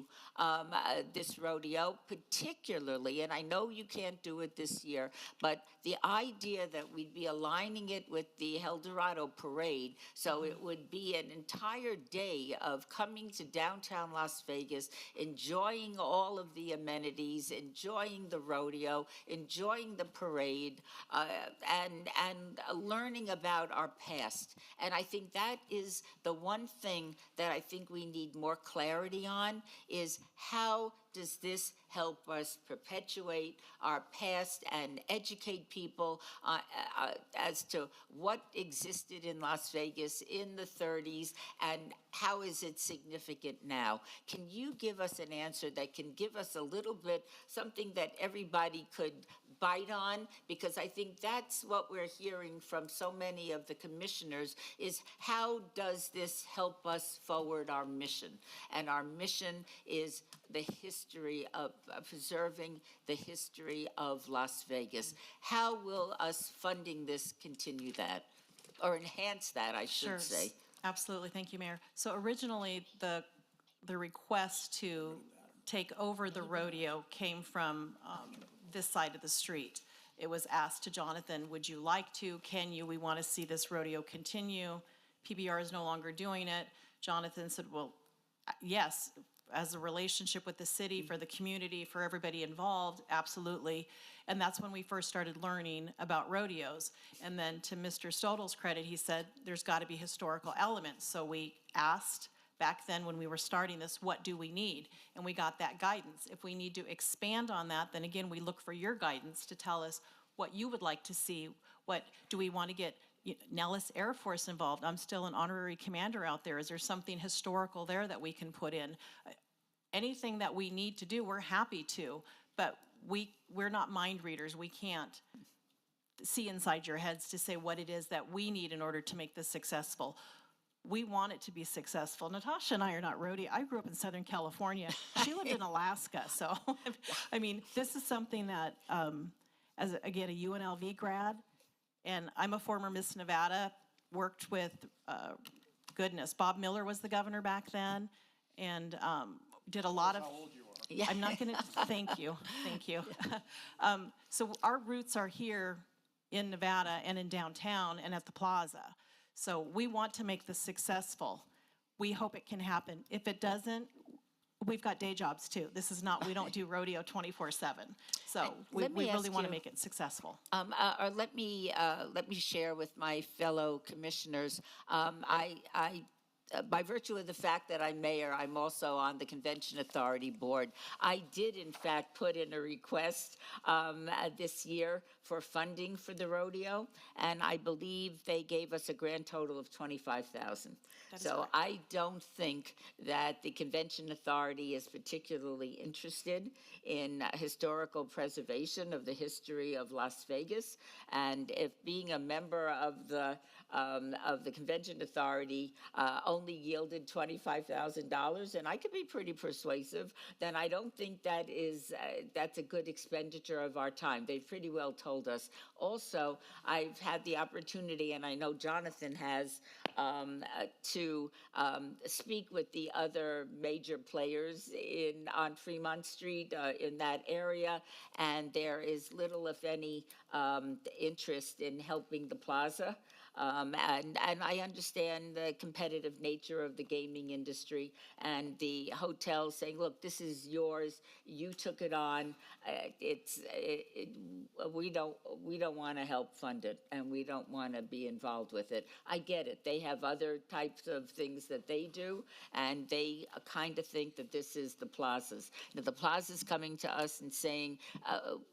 this rodeo, particularly, and I know you can't do it this year, but the idea that we'd be aligning it with the El Dorado Parade, so it would be an entire day of coming to downtown Las Vegas, enjoying all of the amenities, enjoying the rodeo, enjoying the parade, and learning about our past. And I think that is the one thing that I think we need more clarity on, is how does this help us perpetuate our past and educate people as to what existed in Las Vegas in the 30s and how is it significant now? Can you give us an answer that can give us a little bit, something that everybody could bite on? Because I think that's what we're hearing from so many of the commissioners, is how does this help us forward our mission? And our mission is the history of preserving the history of Las Vegas. How will us funding this continue that, or enhance that, I should say? Absolutely. Thank you, Mayor. So originally, the request to take over the rodeo came from this side of the street. It was asked to Jonathan, would you like to, can you, we want to see this rodeo continue. PBR is no longer doing it. Jonathan said, well, yes, as a relationship with the city, for the community, for everybody involved, absolutely. And that's when we first started learning about rodeos. And then to Mr. Stodel's credit, he said, there's got to be historical elements. So we asked back then when we were starting this, what do we need? And we got that guidance. If we need to expand on that, then again, we look for your guidance to tell us what you would like to see. What do we want to get Nellis Air Force involved. I'm still an honorary commander out there. Is there something historical there that we can put in? Anything that we need to do, we're happy to, but we're not mind readers. We can't see inside your heads to say what it is that we need in order to make this successful. We want it to be successful. Natasha and I are not roadie. I grew up in Southern California. She lived in Alaska. So, I mean, this is something that, as, again, a UNLV grad, and I'm a former Miss Nevada, worked with, goodness, Bob Miller was the governor back then, and did a lot of... How old you are. Yeah. I'm not going to... Thank you. Thank you. So our roots are here in Nevada and in downtown and at the plaza. So we want to make this successful. We hope it can happen. If it doesn't, we've got day jobs too. This is not, we don't do rodeo 24/7. So we really want to make it successful. Or let me share with my fellow commissioners. By virtue of the fact that I'm mayor, I'm also on the Convention Authority Board. I did, in fact, put in a request this year for funding for the rodeo, and I believe they gave us a grand total of $25,000. So I don't think that the Convention Authority is particularly interested in historical preservation of the history of Las Vegas, and if being a member of the Convention Authority only yielded $25,000, and I could be pretty persuasive, then I don't think that is that's a good expenditure of our time. They've pretty well told us. Also, I've had the opportunity, and I know Jonathan has, to speak with the other major players on Fremont Street in that area, and there is little, if any, interest in helping the plaza. And I understand the competitive nature of the gaming industry and the hotels saying, look, this is yours, you took it on, we don't want to help fund it, and we don't want to be involved with it. I get it. They have other types of things that they do, and they kind of think that this is the plazas. Now, the plaza's coming to us and saying,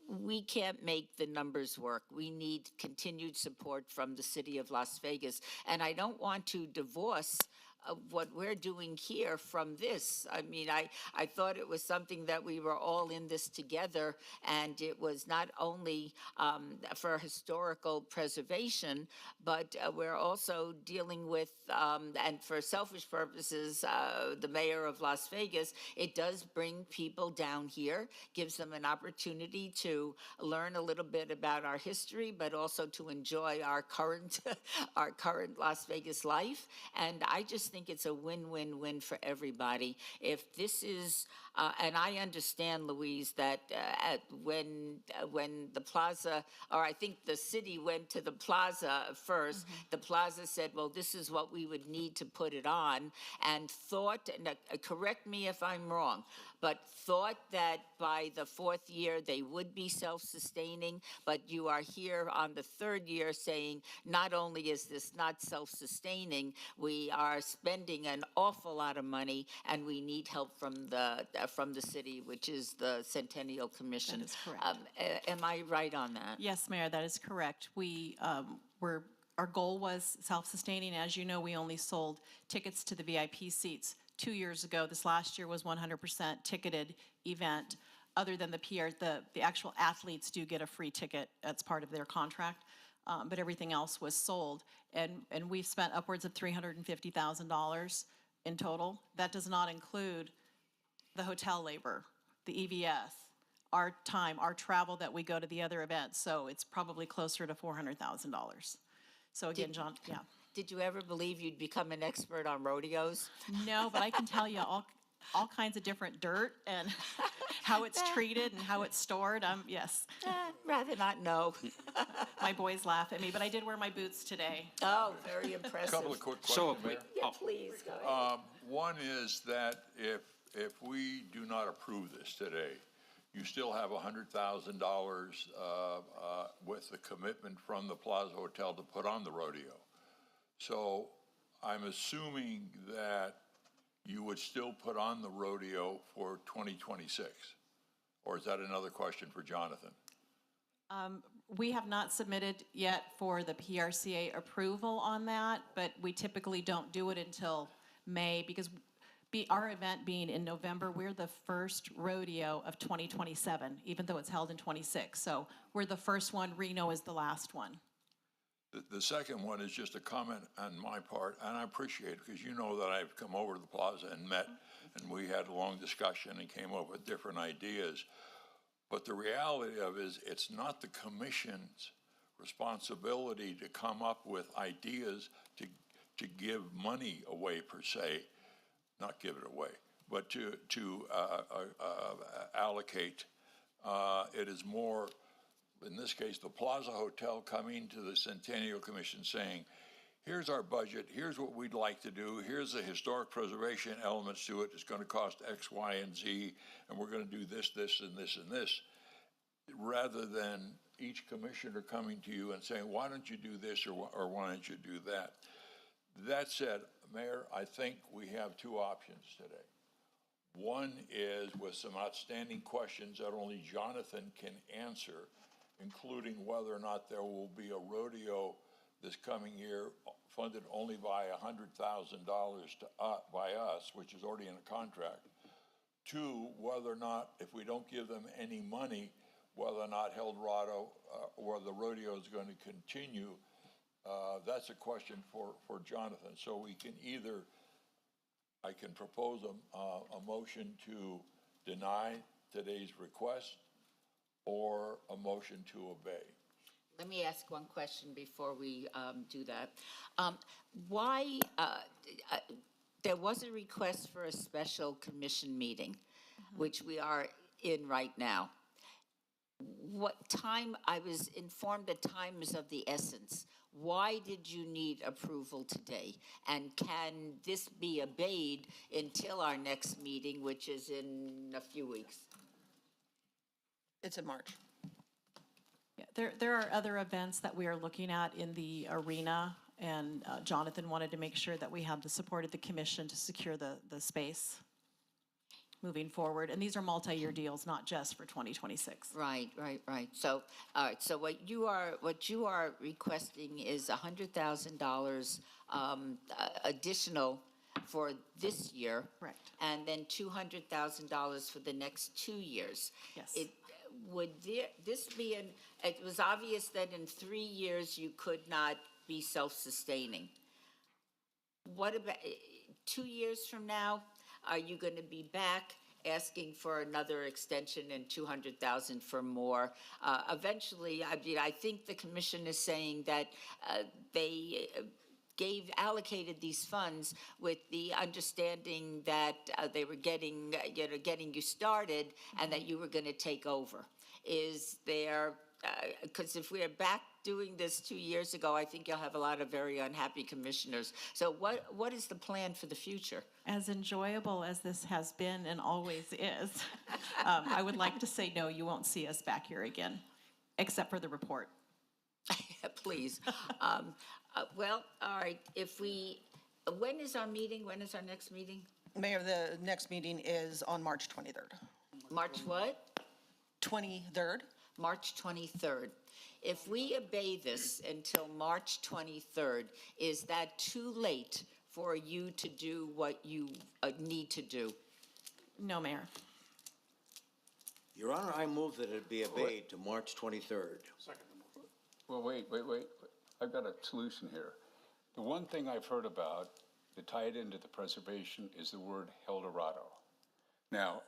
we can't make the numbers work. We need continued support from the city of Las Vegas. And I don't want to divorce what we're doing here from this. I mean, I thought it was something that we were all in this together, and it was not only for historical preservation, but we're also dealing with, and for selfish purposes, the mayor of Las Vegas, it does bring people down here, gives them an opportunity to learn a little bit about our history, but also to enjoy our current Las Vegas life. And I just think it's a win-win-win for everybody. If this is, and I understand, Louise, that when the plaza, or I think the city went to the plaza first, the plaza said, well, this is what we would need to put it on, and thought, and correct me if I'm wrong, but thought that by the fourth year they would be self-sustaining, but you are here on the third year saying not only is this not self-sustaining, we are spending an awful lot of money and we need help from the city, which is the Centennial Commission. That is correct. Am I right on that? Yes, Mayor, that is correct. Our goal was self-sustaining. As you know, we only sold tickets to the VIP seats 2 years ago. This last year was 100% ticketed event. Other than the PR, the actual athletes do get a free ticket. That's part of their contract. But everything else was sold. And we've spent upwards of $350,000 in total. That does not include the hotel labor, the EVS, our time, our travel that we go to the other events. So it's probably closer to $400,000. So again, John, yeah. Did you ever believe you'd become an expert on rodeos? No, but I can tell you all kinds of different dirt and how it's treated and how it's stored. Yes. Rather not know. My boys laugh at me, but I did wear my boots today. Oh, very impressive. Couple of quick questions, Mayor. Yeah, please, go ahead. One is that if we do not approve this today, you still have $100,000 with the commitment from the Plaza Hotel to put on the rodeo. So I'm assuming that you would still put on the rodeo for 2026? Or is that another question for Jonathan? We have not submitted yet for the PRCA approval on that, but we typically don't do it until May because our event being in November, we're the first rodeo of 2027, even though it's held in 26. So we're the first one, Reno is the last one. The second one is just a comment on my part, and I appreciate it because you know that I've come over to the plaza and met, and we had a long discussion and came up with different ideas. But the reality of it is it's not the commission's responsibility to come up with ideas to give money away per se, not give it away, but to allocate. It is more, in this case, the Plaza Hotel coming to the Centennial Commission saying, here's our budget, here's what we'd like to do, here's the historic preservation elements to it, it's going to cost X, Y, and Z, and we're going to do this, this, and this, and this, rather than each commissioner coming to you and saying, why don't you do this, or why don't you do that? That said, Mayor, I think we have two options today. One is with some outstanding questions that only Jonathan can answer, including whether or not there will be a rodeo this coming year funded only by $100,000 by us, which is already in a contract. Two, whether or not, if we don't give them any money, whether or not Eldorado or the rodeo is going to continue. That's a question for Jonathan. So we can either, I can propose a motion to deny today's request or a motion to obey. Let me ask one question before we do that. Why, there was a request for a special commission meeting, which we are in right now. What time, I was informed that time is of the essence. Why did you need approval today? And can this be obeyed until our next meeting, which is in a few weeks? It's in March. Yeah, there are other events that we are looking at in the arena, and Jonathan wanted to make sure that we have the support of the commission to secure the space moving forward. And these are multi-year deals, not just for 2026. Right. So, all right, so what you are requesting is $100,000 additional for this year. Correct. And then $200,000 for the next 2 years. Yes. Would this be it was obvious that in 3 years you could not be self-sustaining. What about 2 years from now? Are you going to be back asking for another extension and 200,000 for more? Eventually, I think the commission is saying that they allocated these funds with the understanding that they were getting you started and that you were going to take over. Is there, because if we are back doing this 2 years ago, I think you'll have a lot of very unhappy commissioners. So what is the plan for the future? As enjoyable as this has been and always is, I would like to say no, you won't see us back here again, except for the report. Please. Well, all right, when is our meeting? When is our next meeting? Mayor, the next meeting is on March 23rd. March what? 23rd. March 23rd. If we obey this until March 23rd, is that too late for you to do what you need to do? No, Mayor. Your Honor, I move that it be obeyed to March 23rd. Well, wait. I've got a solution here. The one thing I've heard about to tie it into the preservation is the word Eldorado. Now,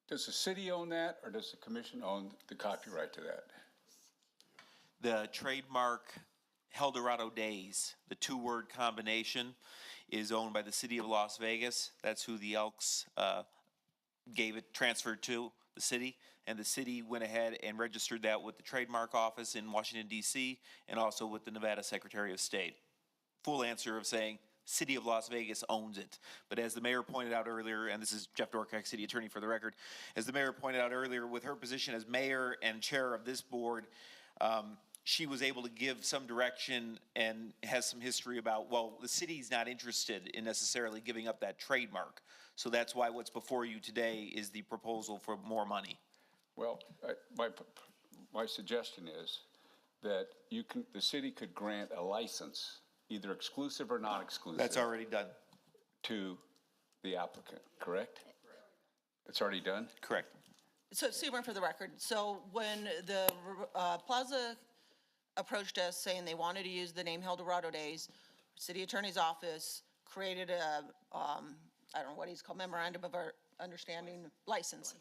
does the city own that, or does the commission own the copyright to that? The trademark Eldorado Days, the two-word combination, is owned by the city of Las Vegas. That's who the Elks transferred to the city, and the city went ahead and registered that with the trademark office in Washington, D.C., and also with the Nevada Secretary of State. Full answer of saying City of Las Vegas owns it. But as the mayor pointed out earlier, and this is Jeff Dorkak, city attorney for the record, as the mayor pointed out earlier, with her position as mayor and chair of this board, she was able to give some direction and has some history about, well, the city's not interested in necessarily giving up that trademark. So that's why what's before you today is the proposal for more money. Well, my suggestion is that the city could grant a license, either exclusive or non-exclusive. That's already done. To the applicant, correct? It's already done? Correct. So, Seaborn, for the record, so when the Plaza approached us saying they wanted to use the name Eldorado Days, city attorney's office created a, I don't know what he's called, memorandum of understanding license,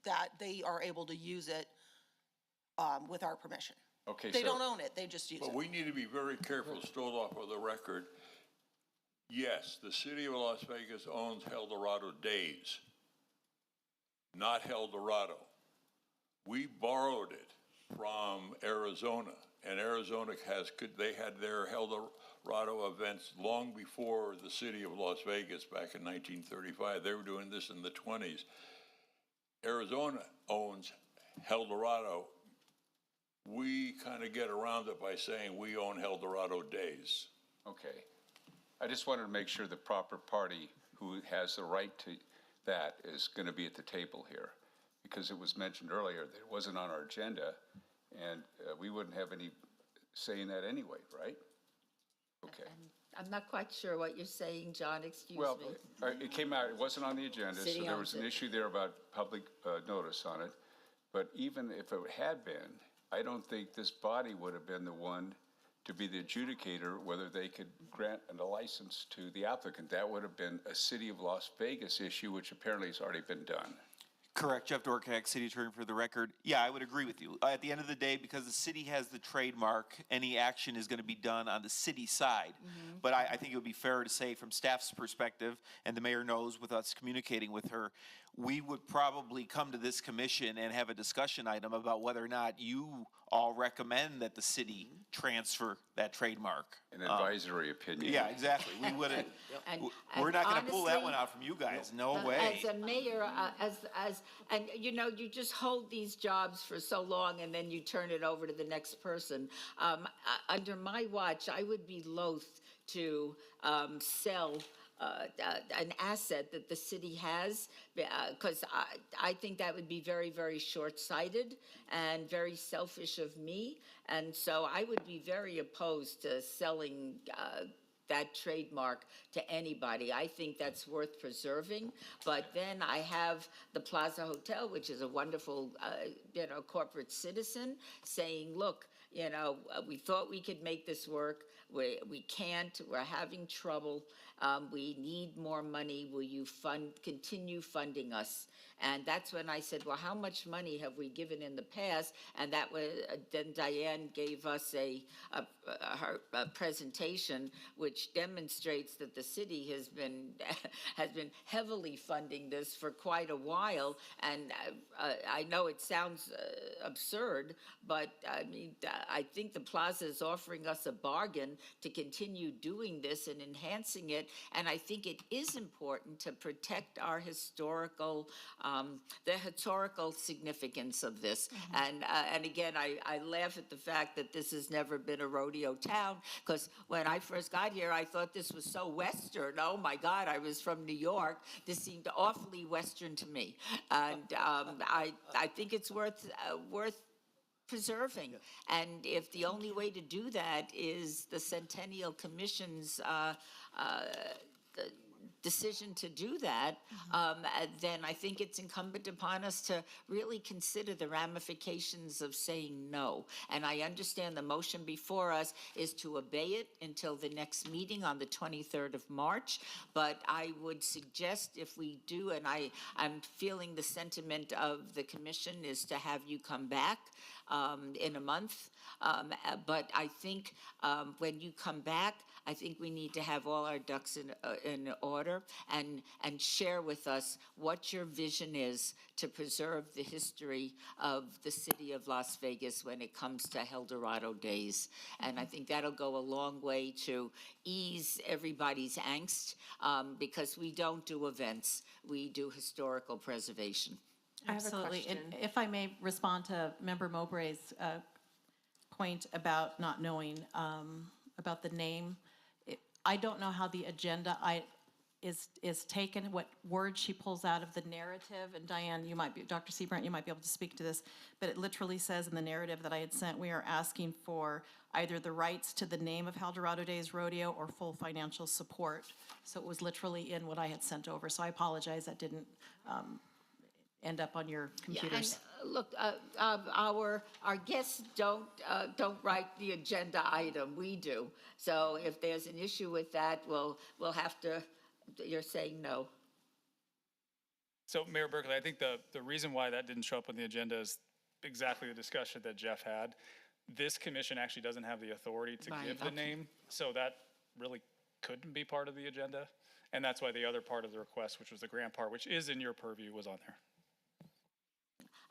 that they are able to use it with our permission. Okay, They so- don't own it, they just use But it. we need to be very careful, still off of the record. Yes, the city of Las Vegas owns Eldorado Days, not Eldorado. We borrowed it from Arizona, and Arizona they had their Eldorado events long before the city of Las Vegas back in 1935. They were doing this in the 20s. Arizona owns Eldorado. We kind of get around it by saying we own Eldorado Days. Okay. I just wanted to make sure the proper party who has the right to that is going to be at the table here, because it was mentioned earlier that it wasn't on our agenda, and we wouldn't have any say in that anyway, right? Okay. I'm not quite sure what you're saying, John, excuse Well, me. it came out, it wasn't on the agenda, so City there owns was an it. issue there about public notice on it. But even if it had been, I don't think this body would have been the one to be the adjudicator whether they could grant a license to the applicant. That would have been a City of Las Vegas issue, which apparently has already been done. Correct. Jeff Dorcak, city attorney for the record. Yeah, I would agree with you. At the end of the day, because the city has the trademark, any action is going to be done on the city side. But I think it would be fair to say from staff's perspective, and the mayor knows with us communicating with her, we would probably come to this commission and have a discussion item about whether or not you all recommend that the city transfer that trademark. An advisory opinion. Yeah, exactly. We wouldn't, And- we're not going to pull that honestly, one out from you guys. No way. As a mayor, and you know, you just hold these jobs for so long and then you turn it over to the next person. Under my watch, I would be loath to sell an asset that the city has, because I think that would be very, very short-sighted and very selfish of me. And so I would be very opposed to selling that trademark to anybody. I think that's worth preserving. But then I have the Plaza Hotel, which is a wonderful, corporate citizen, saying, look, we thought we could make this work. We can't. We're having trouble. We need more money. Will you continue funding us? And that's when I said, well, how much money have we given in the past? And that was, then Diane gave us her presentation, which demonstrates that the city has been heavily funding this for quite a while. And I know it sounds absurd, but I mean, I think the Plaza is offering us a bargain to continue doing this and enhancing it. And I think it is important to protect our the historical significance of this. And again, I laugh at the fact that this has never been a rodeo town, because when I first got here, I thought this was so Western. Oh my God, I was from New York. This seemed awfully Western to me. And I think it's worth preserving. And if the only way to do that is the Centennial Commission's decision to do that, then I think it's incumbent upon us to really consider the ramifications of saying no. And I understand the motion before us is to obey it until the next meeting on the 23rd of March. But I would suggest if we do, and I'm feeling the sentiment of the commission is to have you come back in a month. But I think when you come back, I think we need to have all our ducks in order and share with us what your vision is to preserve the history of the city of Las Vegas when it comes to Eldorado Days. And I think that'll go a long way to ease everybody's angst, because we don't do events, we do historical preservation. Absolutely. And if I may respond to Member Mowbray's point about not knowing about the name, I don't know how the agenda is taken, what word she pulls out of the narrative, and Diane, you might be, Dr. Seabrant, you might be able to speak to this, but it literally says in the narrative that I had sent, we are asking for either the rights to the name of Eldorado Days Rodeo or full financial support. So it was literally in what I had sent over, so I apologize that didn't end up on your computers. And look, our guests don't write the agenda item, we do. So if there's an issue with that, we'll have to, you're saying no. So Mayor Berkeley, I think the reason why that didn't show up on the agenda is exactly the discussion that Jeff had. This commission actually doesn't have the authority to Right, give the okay. name, so that really couldn't be part of the agenda. And that's why the other part of the request, which was the grant part, which is in your purview, was on there.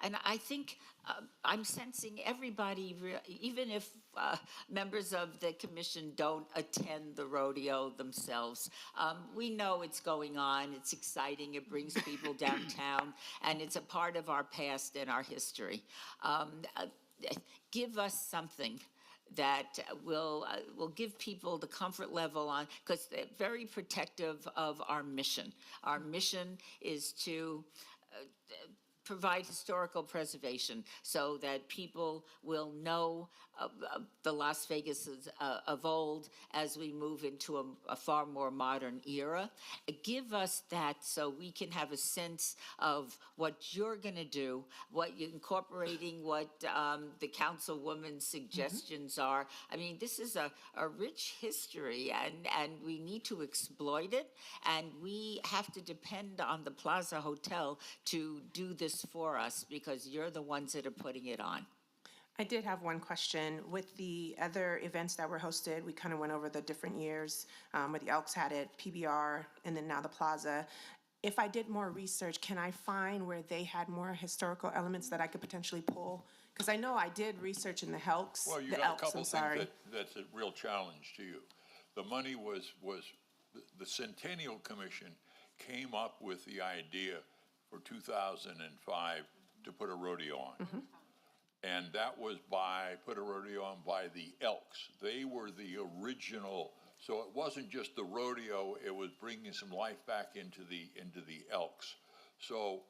And I think I'm sensing everybody, even if members of the commission don't attend the rodeo themselves, we know it's going on, it's exciting, it brings people downtown, and it's a part of our past and our history. Give us something that will give people the comfort level on, because they're very protective of our mission. Our mission is to provide historical preservation so that people will know the Las Vegas of old as we move into a far more modern era. Give us that so we can have a sense of what you're going to do, what you're incorporating, what the councilwoman's suggestions are. I mean, this is a rich history, and we need to exploit it, and we have to depend on the Plaza Hotel to do this for us, because you're the ones that are putting it on. I did have one question. With the other events that were hosted, we kind of went over the different years, where the Elks had it, PBR, and then now the Plaza. If I did more research, can I find where they had more historical elements that I could potentially pull? Because I know I did research in the Elks. Well, you the got a Elks, couple I'm things sorry. that's a real challenge to you. The money was the Centennial Commission came up with the idea for 2005 to put a rodeo on. And that was put a rodeo on by the Elks. They were the original, so it wasn't just the rodeo, it was bringing some life back into the Elks. So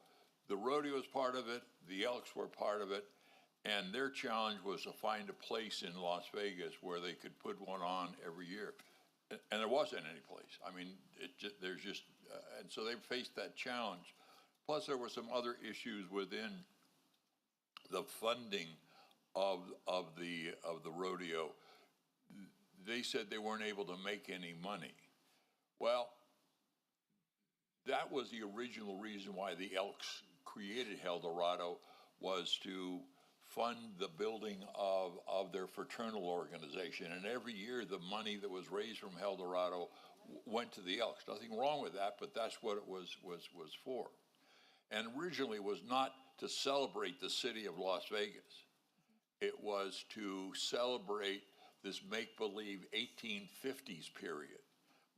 the rodeo was part of it, the Elks were part of it, and their challenge was to find a place in Las Vegas where they could put one on every year. And there wasn't any place. I mean, and so they faced that challenge. Plus, there were some other issues within the funding of the rodeo. They said they weren't able to make any money. Well, that was the original reason why the Elks created Eldorado, was to fund the building of their fraternal organization. And every year, the money that was raised from Eldorado went to the Elks. Nothing wrong with that, but that's what it was for. And originally it was not to celebrate the city of Las Vegas. It was to celebrate this make-believe 1850s period.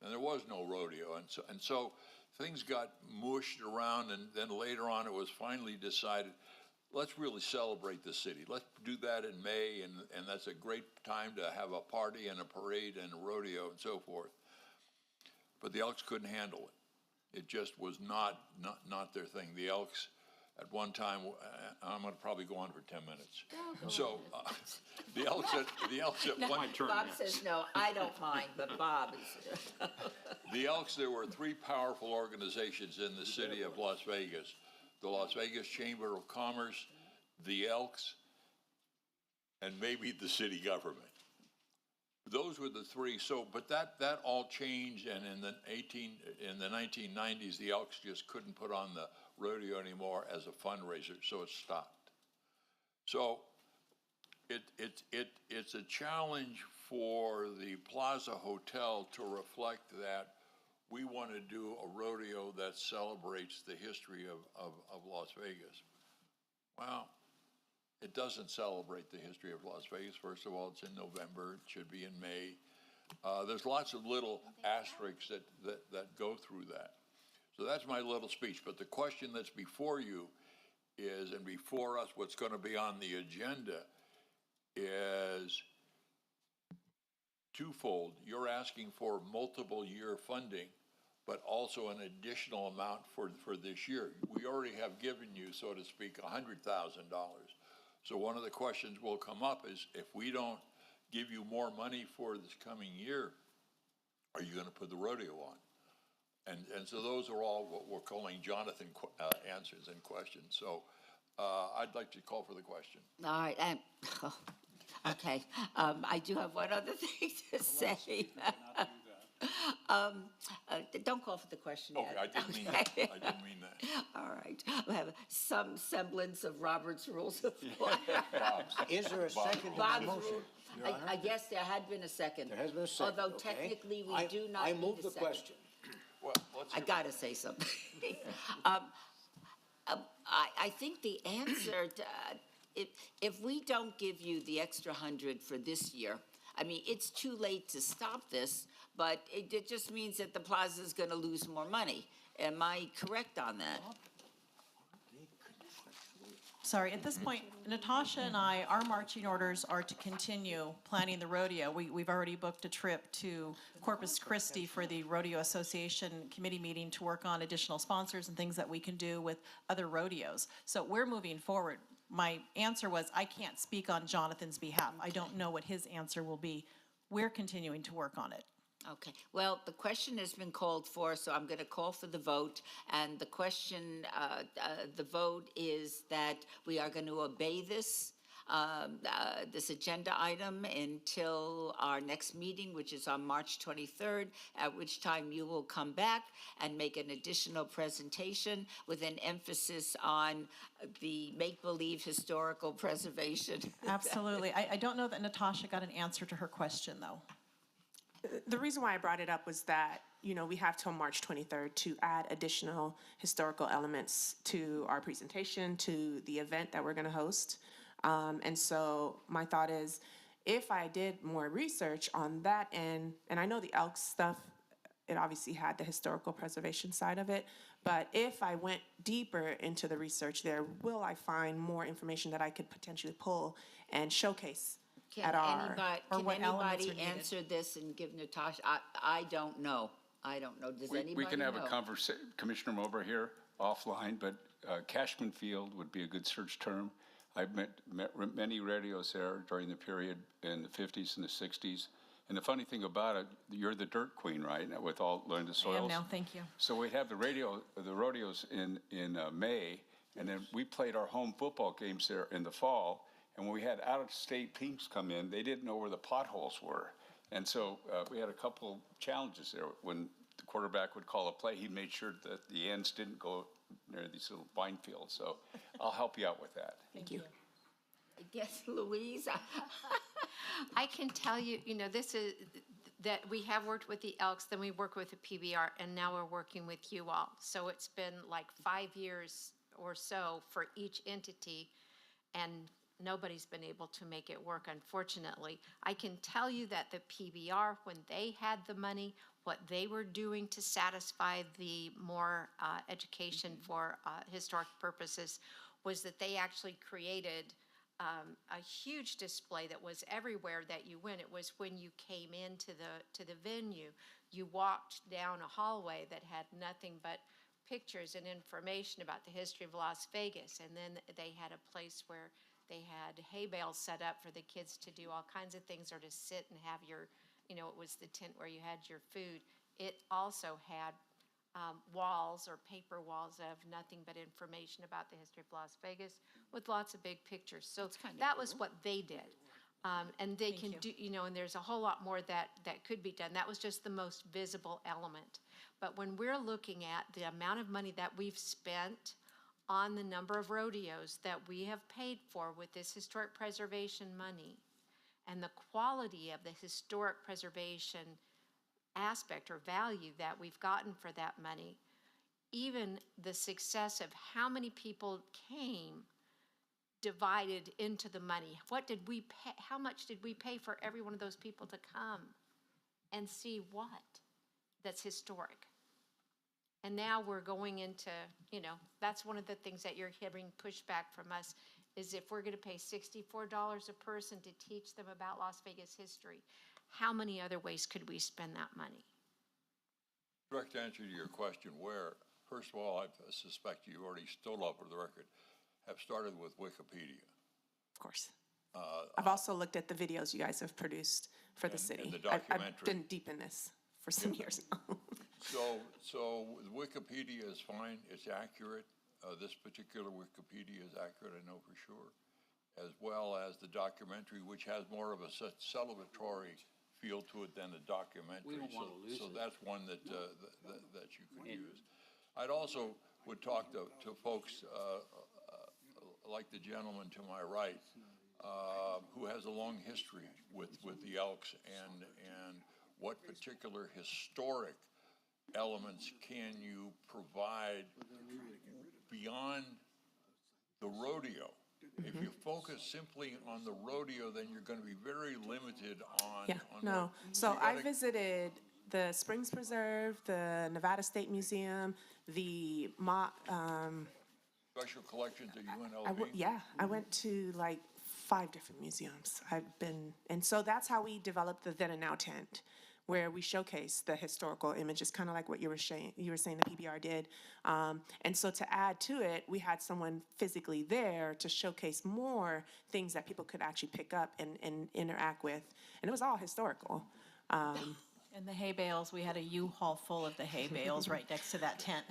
And there was no rodeo. And so things got mushed around, and then later on it was finally decided, let's really celebrate the city. Let's do that in May, and that's a great time to have a party and a parade and a rodeo and so forth. But the Elks couldn't handle it. It just was not their thing. The Elks, at one time, I'm going to probably go on for 10 minutes. So the Elks at No, one turn. Bob says no, I don't mind, but Bob is. The Elks, there were three powerful organizations in the city of Las Vegas: the Las Vegas Chamber of Commerce, the Elks, and maybe the city government. Those were the three. So, but that all changed, and in the 1990s, the Elks just couldn't put on the rodeo anymore as a fundraiser, so it stopped. So, it's a challenge for the Plaza Hotel to reflect that we want to do a rodeo that celebrates the history of Las Vegas. Well, it doesn't celebrate the history of Las Vegas. First of all, it's in November. It should be in May. There's lots of little asterisks that go through that. So that's my little speech. But the question that's before you is, and before us, what's going to be on the agenda is twofold. You're asking for multiple year funding but also an additional amount for this year. We already have given you, so to speak, $100,000. So one of the questions will come up is, if we don't give you more money for this coming year, are you going to put the rodeo on? And so those are all what we're calling Jonathan answers and questions. So I'd like to call for the question. All right, okay. I do have one other thing to say. Don't call for the question yet. Okay, I didn't mean that. I didn't mean that. All right, we have some semblance of Robert's Rules of Order. Is there a second to the Bob's motion? rule. Your Honor? I guess there had been a second. There has been a second, Although okay. technically, we do not I need move a the second. question. Well, let's I hear- gotta say something. I think the answer, if we don't give you the extra 100 for this year, I mean, it's too late to stop this, but it just means that the plaza's gonna lose more money. Am I correct on that? Sorry, at this point, Natasha and I, our marching orders are to continue planning the rodeo. We've already booked a trip to Corpus Christi for the Rodeo Association Committee meeting to work on additional sponsors and things that we can do with other rodeos. So we're moving forward. My answer was, I can't speak on Jonathan's behalf. I don't know what his answer will be. We're continuing to work on it. Okay, well, the question has been called for, so I'm going to call for the vote. And the question, the vote is that we are going to obey this, this agenda item until our next meeting, which is on March 23rd, at which time you will come back and make an additional presentation with an emphasis on the make-believe historical preservation. Absolutely. I don't know that Natasha got an answer to her question, though. The reason why I brought it up was that, we have till March 23rd to add additional historical elements to our presentation, to the event that we're going to host. And so my thought is, if I did more research on that end, and I know the Elks stuff, it obviously had the historical preservation side of it, but if I went deeper into the research there, will I find more information that I could potentially pull and showcase Can at our... anybody answer this and give Natasha, I don't know. I don't know. Does anybody know? We can have a conversation, Commissioner Mowbray here offline, but Cashman Field would be a good search term. I've met many rodeos there during the period in the 50s and the 60s. And the funny thing about it, you're the dirt queen, right? With all learning the soils. I am now, thank you. So we have the rodeos in May, and then we played our home football games there in the fall. And when we had out-of-state teams come in, they didn't know where the potholes were. And so we had a couple challenges there. When the quarterback would call a play, he made sure that the ends didn't go near these little vine fields. So I'll help you out with that. Thank you. Yes, Louise? I can tell you, this is, that we have worked with the Elks, then we work with the PBR, and now we're working with you all. So it's been like 5 years or so for each entity, and nobody's been able to make it work, unfortunately. I can tell you that the PBR, when they had the money, what they were doing to satisfy the more education for historic purposes was that they actually created a huge display that was everywhere that you went. It was when you came into the venue, you walked down a hallway that had nothing but pictures and information about the history of Las Vegas, and then they had a place where they had hay bales set up for the kids to do all kinds of things, or to sit and have your, it was the tent where you had your food. It also had walls or paper walls of nothing but information about the history of Las Vegas with lots of big pictures. So that was what they did. And they can do, and there's a whole lot more that could be done. That was just the most visible element. But when we're looking at the amount of money that we've spent on the number of rodeos that we have paid for with this historic preservation money, and the quality of the historic preservation aspect or value that we've gotten for that money, even the success of how many people came divided into the money. What did we pay? How much did we pay for every one of those people to come and see what that's historic? And now we're going into, that's one of the things that you're hearing pushback from us, is if we're going to pay $64 a person to teach them about Las Vegas history, how many other ways could we spend that money? Direct answer to your question, where, first of all, I suspect you already stole off of the record, have started with Wikipedia. Of course. I've also looked at the videos you guys have produced for the city. the I've documentary. been deep in this for some years now. So Wikipedia is fine, it's accurate. This particular Wikipedia is accurate, I know for sure, as well as the documentary, which has more of a celebratory feel to it than a documentary. We don't wanna lose So it. that's one that you could use. I'd also would talk to folks like the gentleman to my right, who has a long history with the Elks, and what particular historic elements can you provide beyond the rodeo? If you focus simply on the rodeo, then you're going to be very limited on. Yeah, on no. what- So you I gotta- visited the Springs Preserve, the Nevada State Museum, the Special collections at UNLV. yeah, I went to like 5 different museums. And so that's how we developed the Then and Now tent, where we showcase the historical images, kind of like what you were saying the PBR did. And so to add to it, we had someone physically there to showcase more things that people could actually pick up and interact with. And it was all historical. And the hay bales, we had a U-Haul full of the hay bales right next to that tent.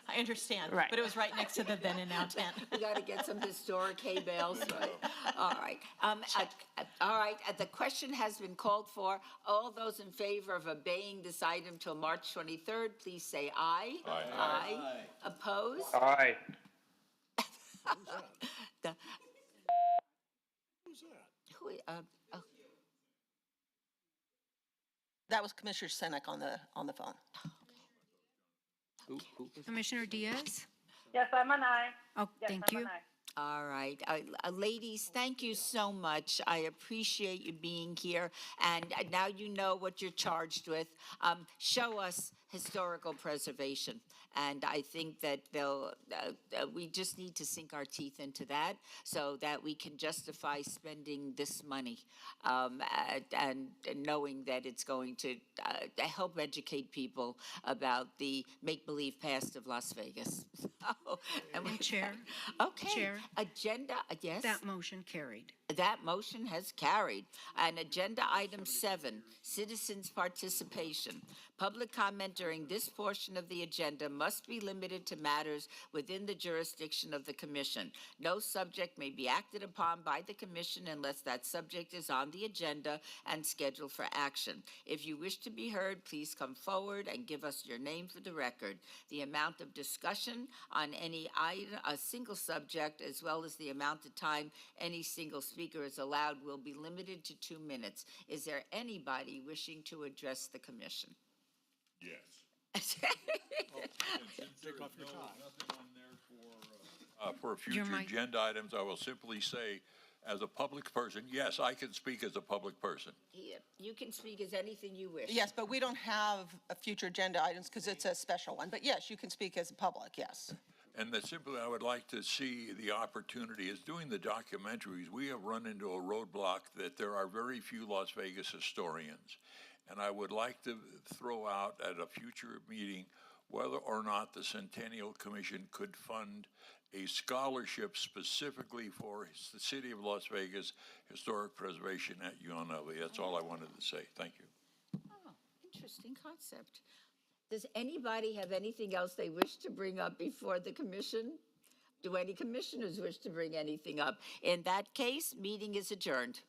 I understand, Right. but it was right next to the Then and Now tent. We got to get some historic hay bales, right? All right. All right, the question has been called for. All those in favor of obeying this item till March 23rd, please say aye. Aye. Aye. Opposed? Aye. The- Who's that? who, That was Commissioner Senek on the phone. Who Commissioner Diaz? Yes, I'm an aye. Oh, Yes, thank I'm you. an aye. All right. Ladies, thank you so much. I appreciate you being here. And now you know what you're charged with. Show us historical preservation. And I think that we just need to sink our teeth into that so that we can justify spending this money and knowing that it's going to help educate people about the make-believe past of Las Vegas. And Chair? Okay. Chair? Agenda, yes? That motion carried. That motion has carried. And agenda item 7, citizens' participation. Public comment during this portion of the agenda must be limited to matters within the jurisdiction of the commission. No subject may be acted upon by the commission unless that subject is on the agenda and scheduled for action. If you wish to be heard, please come forward and give us your name for the record. The amount of discussion on any item, a single subject, as well as the amount of time any single speaker is allowed will be limited to 2 minutes. Is there anybody wishing to address the commission? Yes. Take off your tie. Nothing on there for Your future mic. agenda items, I will simply say, as a public person, yes, I can speak as a public person. Yeah, you can speak as anything you wish. Yes, but we don't have a future agenda items because it's a special one. But yes, you can speak as a public, yes. And that simply, I would like to see the opportunity, is doing the documentaries, we have run into a roadblock that there are very few Las Vegas historians. And I would like to throw out at a future meeting whether or not the Centennial Commission could fund a scholarship specifically for the city of Las Vegas historic preservation at UNLV. That's all I wanted to say. Thank you. Oh, interesting concept. Does anybody have anything else they wish to bring up before the commission? Do any commissioners wish to bring anything up? In that case, meeting is adjourned.